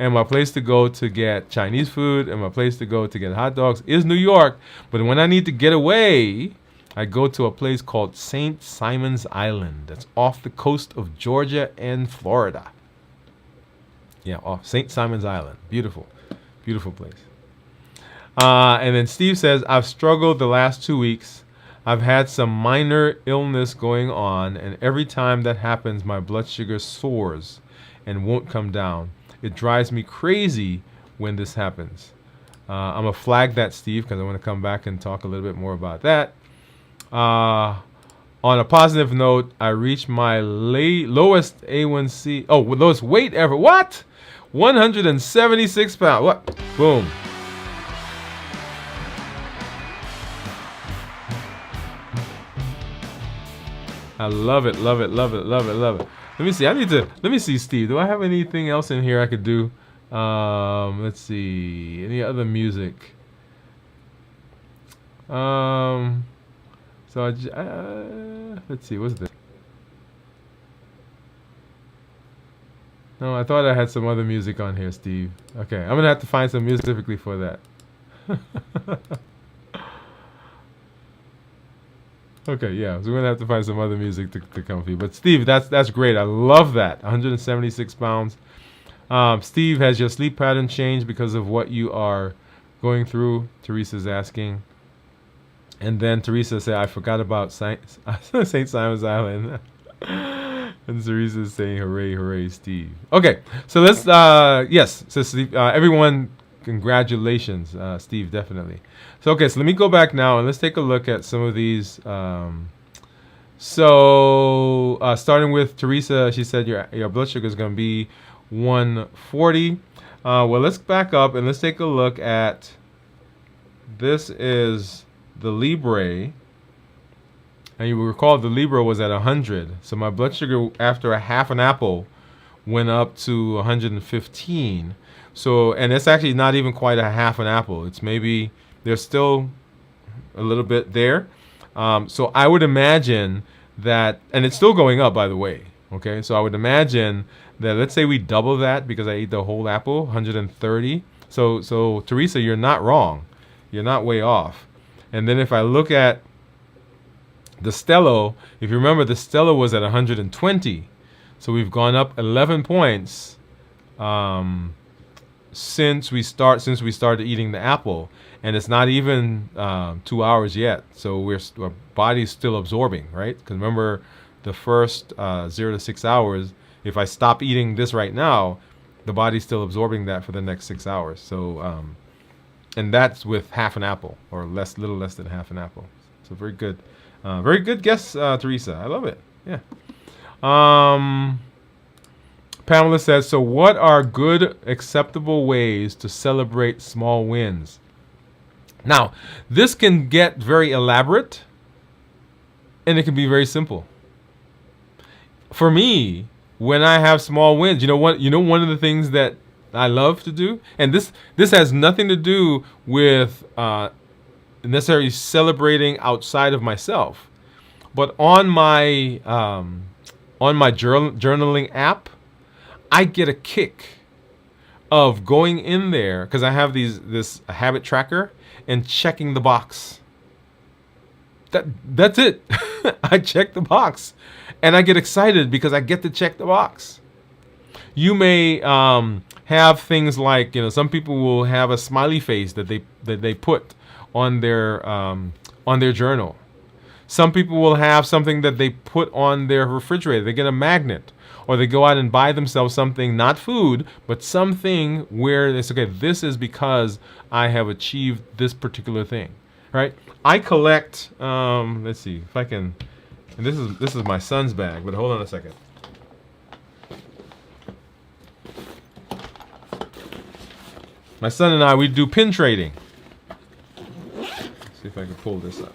and my place to go to get Chinese food, and my place to go to get hot dogs is New York. But when I need to get away, I go to a place called St. Simon's Island. That's off the coast of Georgia and Florida. Yeah, off St. Simon's Island. Beautiful. Beautiful place. And then Steve says, I've struggled the last 2 weeks. I've had some minor illness going on, and every time that happens, my blood sugar soars and won't come down. It drives me crazy when this happens. I'm going to flag that, Steve, because I want to come back and talk a little bit more about that. On a positive note, I reached my lowest A1C. Oh, lowest weight ever. What? 176 pounds. What? Boom. I love it, love it, love it, love it, love it. Let me see. Let me see, Steve. Do I have anything else in here I could do? Let's see. Any other music? So let's see. What's this? No, I thought I had some other music on here, Steve. Okay, I'm gonna have to find some music specifically for that. Okay, yeah. So we're gonna have to find some other music to come for you. But Steve, that's great. I love that. 176 pounds. Steve, has your sleep pattern changed because of what you are going through? Teresa's asking. And then Teresa said, I forgot about St. Simon's Island. And Teresa's saying, hooray, hooray, Steve. Okay, so let's, yes, so Steve, everyone, congratulations, Steve, definitely. So, okay, so let me go back now and let's take a look at some of these. Starting with Teresa, she said your blood sugar is going to be 140. Well, let's back up and let's take a look at, this is the Libre. And you will recall the Libra was at 100. So my blood sugar after a half an apple went up to 115. So, and it's actually not even quite a half an apple. It's maybe, there's still a little bit there. So I would imagine that, and it's still going up, by the way. Okay, so I would imagine that, let's say we double that because I ate the whole apple, 130. So Teresa, you're not wrong. You're not way off. And then if I look at the Stello, if you remember, the Stello was at 120. So we've gone up 11 points since we started eating the apple. And it's not even 2 hours yet. So our body's still absorbing, right? Because remember, the first 0 to 6 hours, if I stop eating this right now, the body's still absorbing that for the next 6 hours. So, and that's with half an apple, or little less than half an apple. So very good. Very good guess, Teresa. I love it. Yeah. Pamela says, so what are good, acceptable ways to celebrate small wins? Now, this can get very elaborate, and it can be very simple. For me, when I have small wins, one of the things that I love to do, and this has nothing to do with necessarily celebrating outside of myself, but on my journaling app, I get a kick of going in there because I have this habit tracker and checking the box. That's it. I check the box, and I get excited because I get to check the box. You may have things like, some people will have a smiley face that they put on their journal. Some people will have something that they put on their refrigerator. They get a magnet, or they go out and buy themselves something, not food, but something where they say, okay, this is because I have achieved this particular thing, right? I collect, let's see if I can, and this is my son's bag, but hold on a second. My son and I, we do pin trading. Let's see if I can pull this up.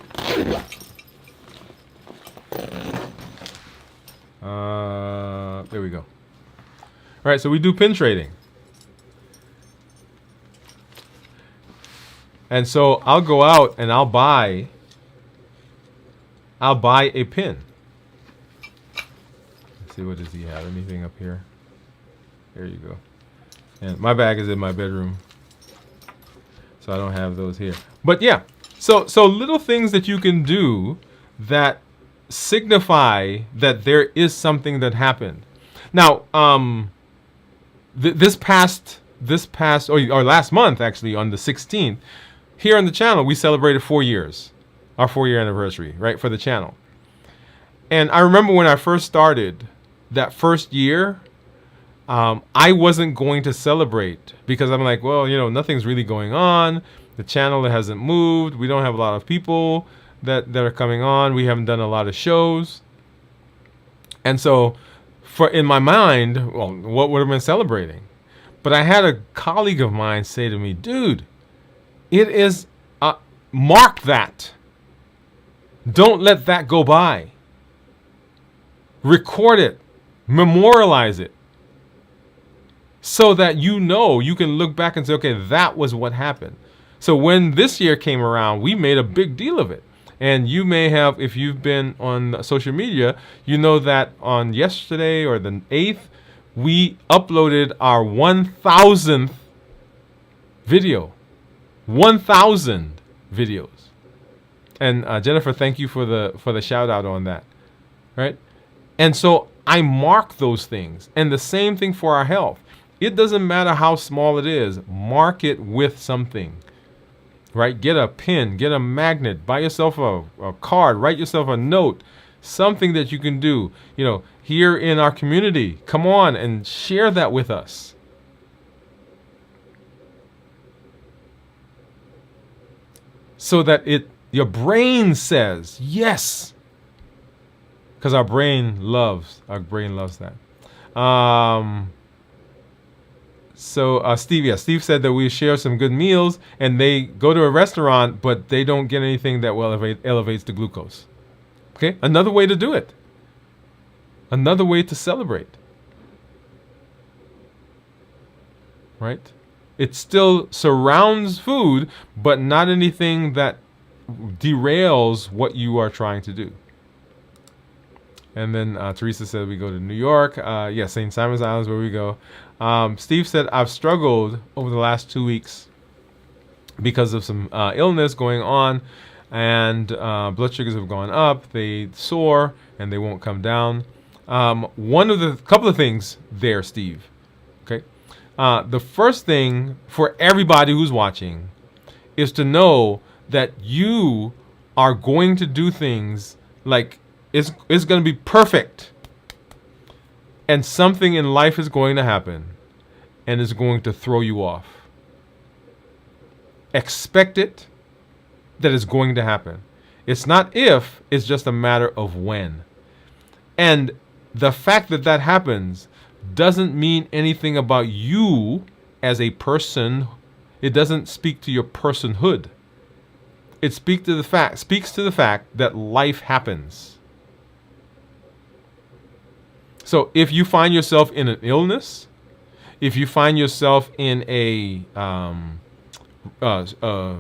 There we go. All right, so we do pin trading. And so I'll go out and I'll buy a pin. Let's see, what does he have? Anything up here? There you go. And my bag is in my bedroom, so I don't have those here. But yeah, so little things that you can do that signify that there is something that happened. Now, this past or last month, actually, on the 16th, here on the channel, we celebrated 4 years, our 4-year anniversary, right, for the channel. And I remember when I first started, that first year, I wasn't going to celebrate because I'm like, well, nothing's really going on. The channel hasn't moved. We don't have a lot of people that are coming on. We haven't done a lot of shows. And so in my mind, well, what would have been celebrating? But I had a colleague of mine say to me, dude, it is, mark that. Don't let that go by. Record it. Memorialize it. So that you can look back and say, okay, that was what happened. So when this year came around, we made a big deal of it. And you may have, if you've been on social media, you know that on yesterday or the 8th, we uploaded our 1,000th video. 1,000 videos. And Jennifer, thank you for the shout out on that. Right? And so I mark those things. And the same thing for our health. It doesn't matter how small it is, mark it with something. Right? Get a pen, get a magnet, buy yourself a card, write yourself a note, something that you can do. You know, here in our community, come on and share that with us. So that your brain says yes. Because our brain loves that. Steve said that we share some good meals, and they go to a restaurant, but they don't get anything that elevates the glucose. Okay, another way to do it. Another way to celebrate. Right? It still surrounds food, but not anything that derails what you are trying to do. And then Teresa said we go to New York. St. Simon's Island is where we go. Steve said, I've struggled over the last 2 weeks because of some illness going on, and blood sugars have gone up. They soar, and they won't come down. Couple of things there, Steve. Okay. The first thing for everybody who's watching is to know that you are going to do things like it's going to be perfect. And something in life is going to happen and is going to throw you off. Expect it, that it's going to happen. It's not if, it's just a matter of when. And the fact that that happens doesn't mean anything about you as a person. It doesn't speak to your personhood. It speaks to the fact that life happens. So if you find yourself in an illness, if you find yourself in a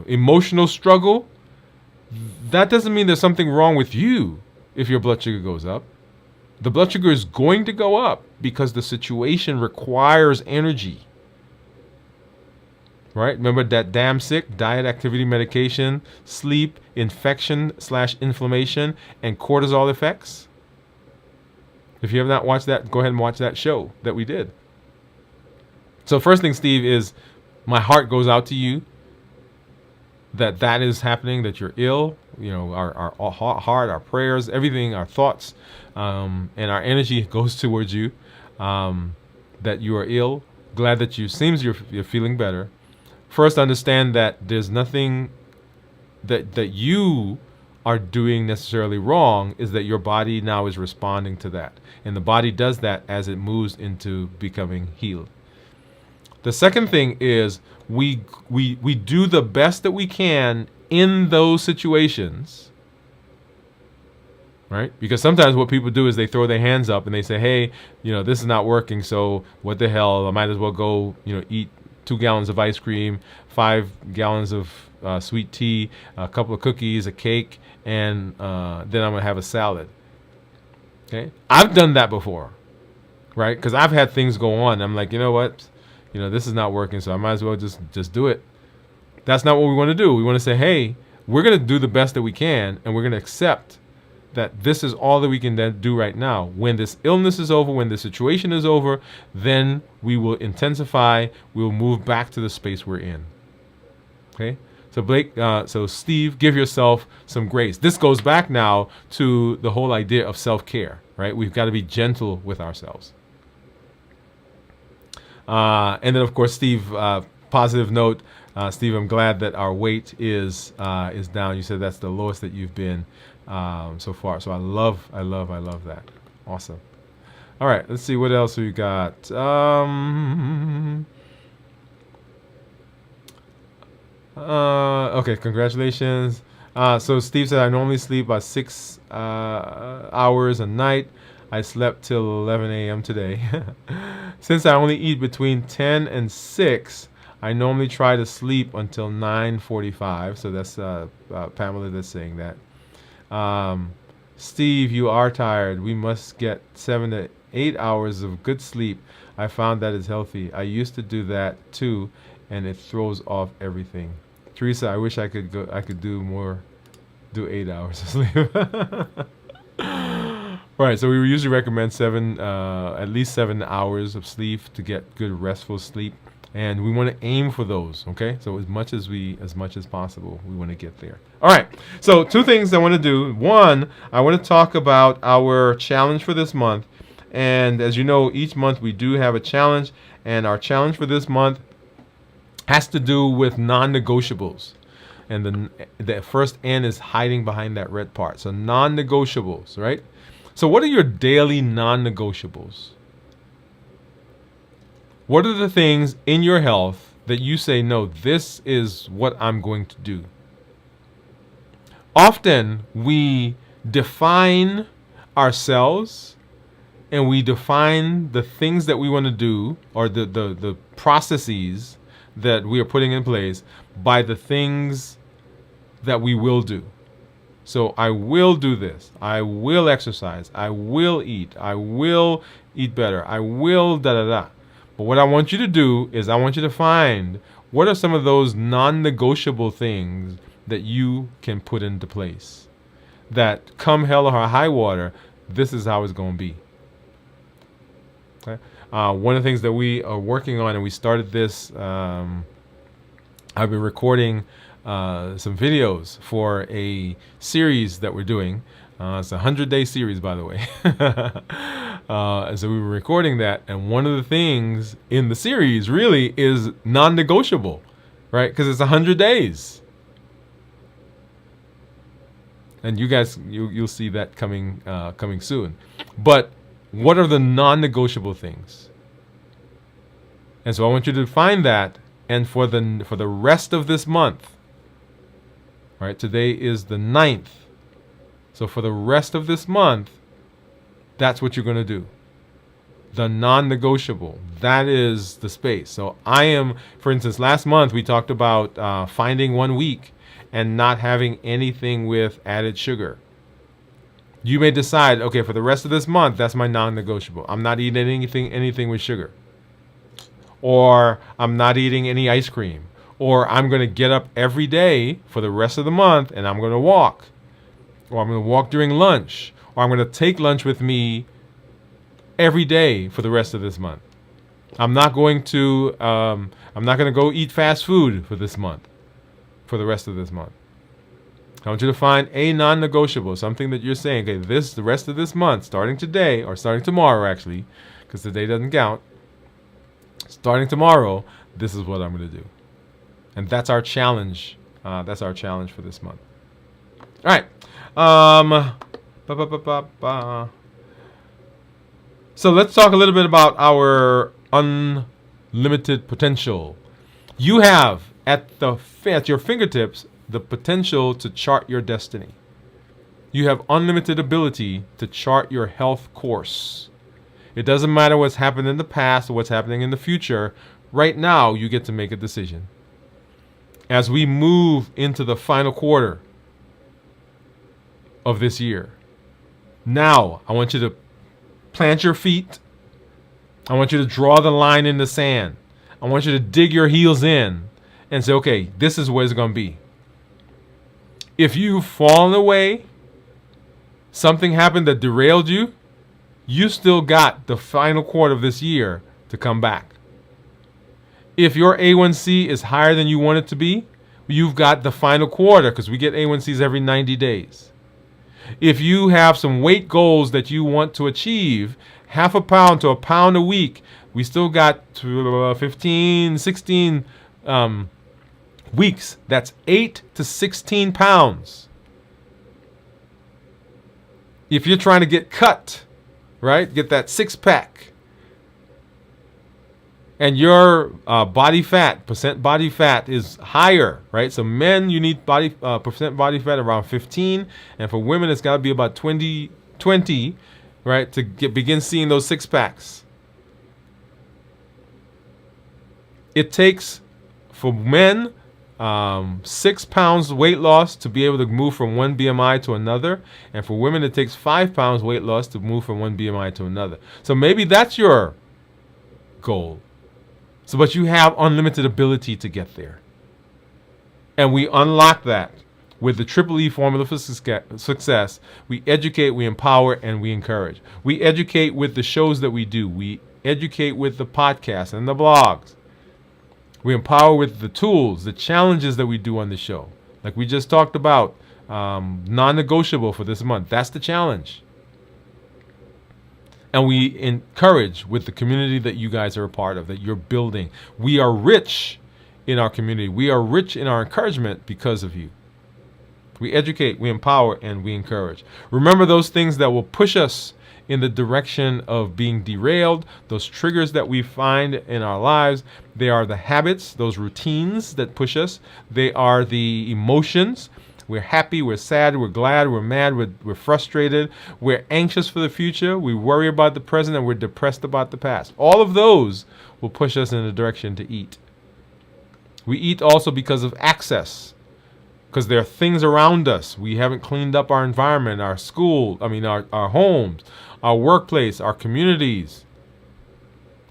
emotional struggle, that doesn't mean there's something wrong with you if your blood sugar goes up. The blood sugar is going to go up because the situation requires energy. Right? Remember that damn sick, diet, activity, medication, sleep, infection/inflammation, and cortisol effects? If you have not watched that, go ahead and watch that show that we did. So first thing, Steve, is my heart goes out to you that is happening, that you're ill. You know, our heart, our prayers, everything, our thoughts, and our energy goes towards you, that you are ill. Glad that you're feeling better. First, understand that there's nothing that you are doing necessarily wrong, is that your body now is responding to that. And the body does that as it moves into becoming healed. The second thing is we do the best that we can in those situations, right? Because sometimes what people do is they throw their hands up and they say, hey, this is not working, so what the hell, I might as well go, eat 2 gallons of ice cream, 5 gallons of sweet tea, a couple of cookies, a cake, and then I'm going to have a salad. Okay? I've done that before, right? Because I've had things go on. I'm like, you know what? This is not working, so I might as well just do it. That's not what we want to do. We want to say, hey, we're going to do the best that we can, and we're going to accept that this is all that we can then do right now. When this illness is over, when the situation is over, then we will intensify. We will move back to the space we're in. Okay? So Steve, give yourself some grace. This goes back now to the whole idea of self-care, right? We've got to be gentle with ourselves. And then, of course, Steve, positive note, Steve, I'm glad that our weight is down. You said that's the lowest that you've been so far. So I love that. Awesome. All right, let's see what else we got. Okay, congratulations. So Steve said I normally sleep about 6 hours a night. I slept till 11 a.m. today. Since I only eat between 10 and 6, I normally try to sleep until 9:45. So that's Pamela that's saying that. Steve, you are tired. We must get 7 to 8 hours of good sleep. I found that is healthy. I used to do that too, and it throws off everything. Teresa, I wish I could do more do 8 hours of sleep. Right, so we usually recommend at least 7 hours of sleep to get good restful sleep, and we want to aim for those. Okay, so as much as possible, we want to get there. All right, so two things I want to do. One, I want to talk about our challenge for this month, and as you know, each month we do have a challenge, and our challenge for this month has to do with non-negotiables. And the first N is hiding behind that red part. So non-negotiables, right? So what are your daily non-negotiables? What are the things in your health that you say, no, this is what I'm going to do? Often we define ourselves and we define the things that we want to do, or the processes that we are putting in place, by the things that we will do. So I will do this. I will exercise. I will eat. I will eat better. I will da da da. But what I want you to do is I want you to find what are some of those non-negotiable things that you can put into place. That come hell or high water, this is how it's going to be. Okay? One of the things that we are working on, and we started this, I've been recording some videos for a series that we're doing. It's a 100-day series, by the way. And so we were recording that, and one of the things in the series really is non-negotiable, right? Because it's 100 days. And you guys, you'll see that coming soon. But what are the non-negotiable things? And so I want you to find that, and for the rest of this month, right? Today is the 9th. So for the rest of this month, that's what you're going to do. The non-negotiable. That is the space. So for instance, last month we talked about finding 1 week and not having anything with added sugar. You may decide, okay, for the rest of this month, that's my non-negotiable. I'm not eating anything with sugar. Or I'm not eating any ice cream. Or I'm going to get up every day for the rest of the month and I'm going to walk. Or I'm going to walk during lunch. Or I'm going to take lunch with me every day for the rest of this month. I'm not going to go eat fast food for this month, for the rest of this month. I want you to find a non-negotiable, something that you're saying, okay, the rest of this month, starting today, or starting tomorrow actually, because the day doesn't count, starting tomorrow, this is what I'm going to do. And that's our challenge. That's our challenge for this month. All right. So let's talk a little bit about our unlimited potential. You have at your fingertips the potential to chart your destiny. You have unlimited ability to chart your health course. It doesn't matter what's happened in the past or what's happening in the future. Right now, you get to make a decision. As we move into the final quarter of this year, now I want you to plant your feet. I want you to draw the line in the sand. I want you to dig your heels in and say, okay, this is where it's going to be. If you've fallen away, something happened that derailed you, you still got the final quarter of this year to come back. If your A1C is higher than you want it to be, you've got the final quarter, because we get A1Cs every 90 days. If you have some weight goals that you want to achieve, 0.5 pound to 1 pound a week, we still got 15, 16 weeks. That's 8 to 16 pounds. If you're trying to get cut, right, get that 6-pack, and your body fat, percent body fat is higher, right? So men, you need percent body fat around 15, and for women, it's got to be about 20, right, to begin seeing those 6-packs. It takes, for men, 6 pounds weight loss to be able to move from one BMI to another, and for women, it takes 5 pounds weight loss to move from one BMI to another. So maybe that's your goal. So, but you have unlimited ability to get there. And we unlock that with the Triple E formula for success. We educate, we empower, and we encourage. We educate with the shows that we do. We educate with the podcasts and the blogs. We empower with the tools, the challenges that we do on the show. Like we just talked about, non-negotiable for this month. That's the challenge. And we encourage with the community that you guys are a part of, that you're building. We are rich in our community. We are rich in our encouragement because of you. We educate, we empower, and we encourage. Remember those things that will push us in the direction of being derailed, those triggers that we find in our lives. They are the habits, those routines that push us. They are the emotions. We're happy, we're sad, we're glad, we're mad, we're frustrated, we're anxious for the future, we worry about the present, and we're depressed about the past. All of those will push us in a direction to eat. We eat also because of access, because there are things around us. We haven't cleaned up our environment, our school, our homes, our workplace, our communities.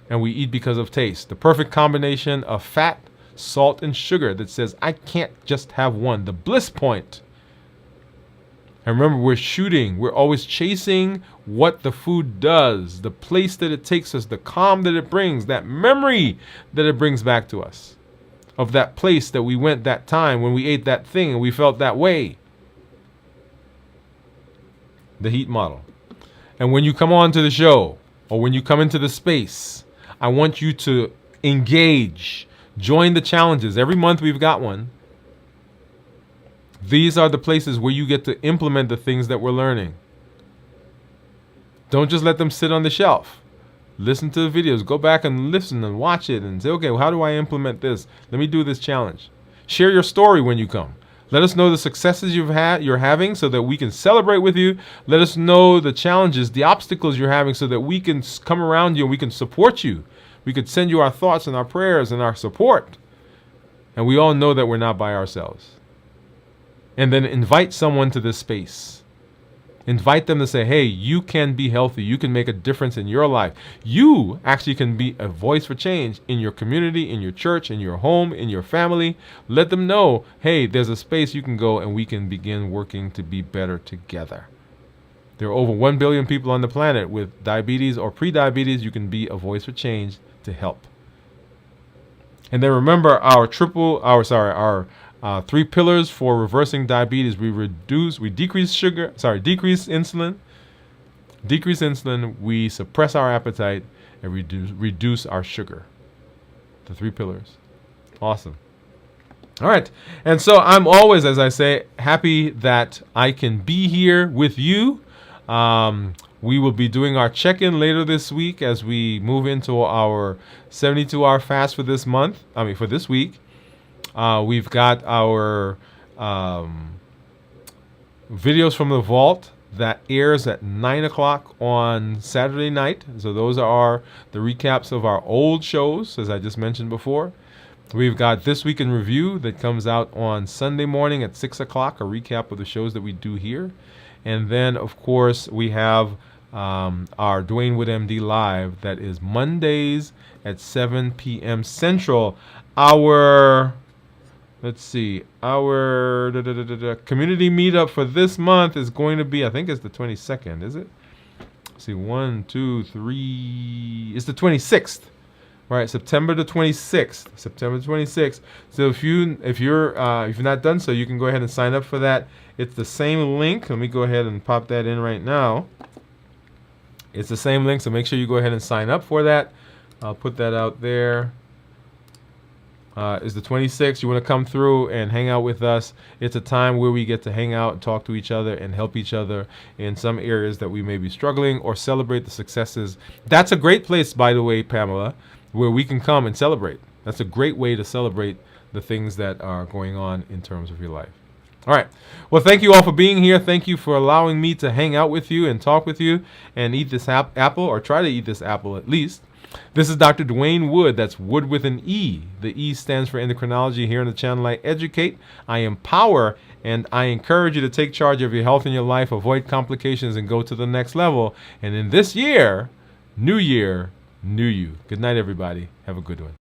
And we eat because of taste. The perfect combination of fat, salt, and sugar that says, I can't just have one. The bliss point. And remember, we're always chasing what the food does, the place that it takes us, the calm that it brings, that memory that it brings back to us of that place that we went that time when we ate that thing and we felt that way. The heat model. And when you come on to the show or when you come into the space, I want you to engage. Join the challenges. Every month we've got one. These are the places where you get to implement the things that we're learning. Don't just let them sit on the shelf. Listen to the videos. Go back and listen and watch it and say, okay, well, how do I implement this? Let me do this challenge. Share your story when you come. Let us know the successes you're having so that we can celebrate with you. Let us know the challenges, the obstacles you're having so that we can come around you and we can support you. We could send you our thoughts and our prayers and our support. And we all know that we're not by ourselves. And then invite someone to this space. Invite them to say, hey, you can be healthy. You can make a difference in your life. You actually can be a voice for change in your community, in your church, in your home, in your family. Let them know, hey, there's a space you can go and we can begin working to be better together. There are over 1 billion people on the planet with diabetes or pre-diabetes. You can be a voice for change to help. And then remember our 3 pillars for reversing diabetes. We decrease insulin, we suppress our appetite, and reduce our sugar. The 3 pillars. Awesome. All right. And so I'm always, as I say, happy that I can be here with you. We will be doing our check-in later this week as we move into our 72-hour fast for this month. For this week. We've got our videos from the vault that airs at 9 o'clock on Saturday night. So those are the recaps of our old shows, as I just mentioned before. We've got This Week in Review that comes out on Sunday morning at 6 o'clock, a recap of the shows that we do here. And then, of course, we have our Dwain Woode MD Live that is Mondays at 7 p.m. Central. Our community meetup for this month is going to be, I think it's the 22nd, is it? Let's see, 1, 2, 3. It's the 26th. Right, September the 26th. So if you're not done so, you can go ahead and sign up for that. It's the same link. Let me go ahead and pop that in right now. It's the same link, so make sure you go ahead and sign up for that. I'll put that out there. Is the 26th. You want to come through and hang out with us. It's a time where we get to hang out and talk to each other and help each other in some areas that we may be struggling or celebrate the successes. That's a great place, by the way, Pamela, where we can come and celebrate. That's a great way to celebrate the things that are going on in terms of your life. All right. Well, thank you all for being here. Thank you for allowing me to hang out with you and talk with you and eat this apple, or try to eat this apple at least. This is Dr. Dwain Woode. That's Wood with an E. The E stands for endocrinology. Here on the channel, I educate, I empower, and I encourage you to take charge of your health and your life, avoid complications, and go to the next level. And in this year, new you. Good night, everybody. Have a good one.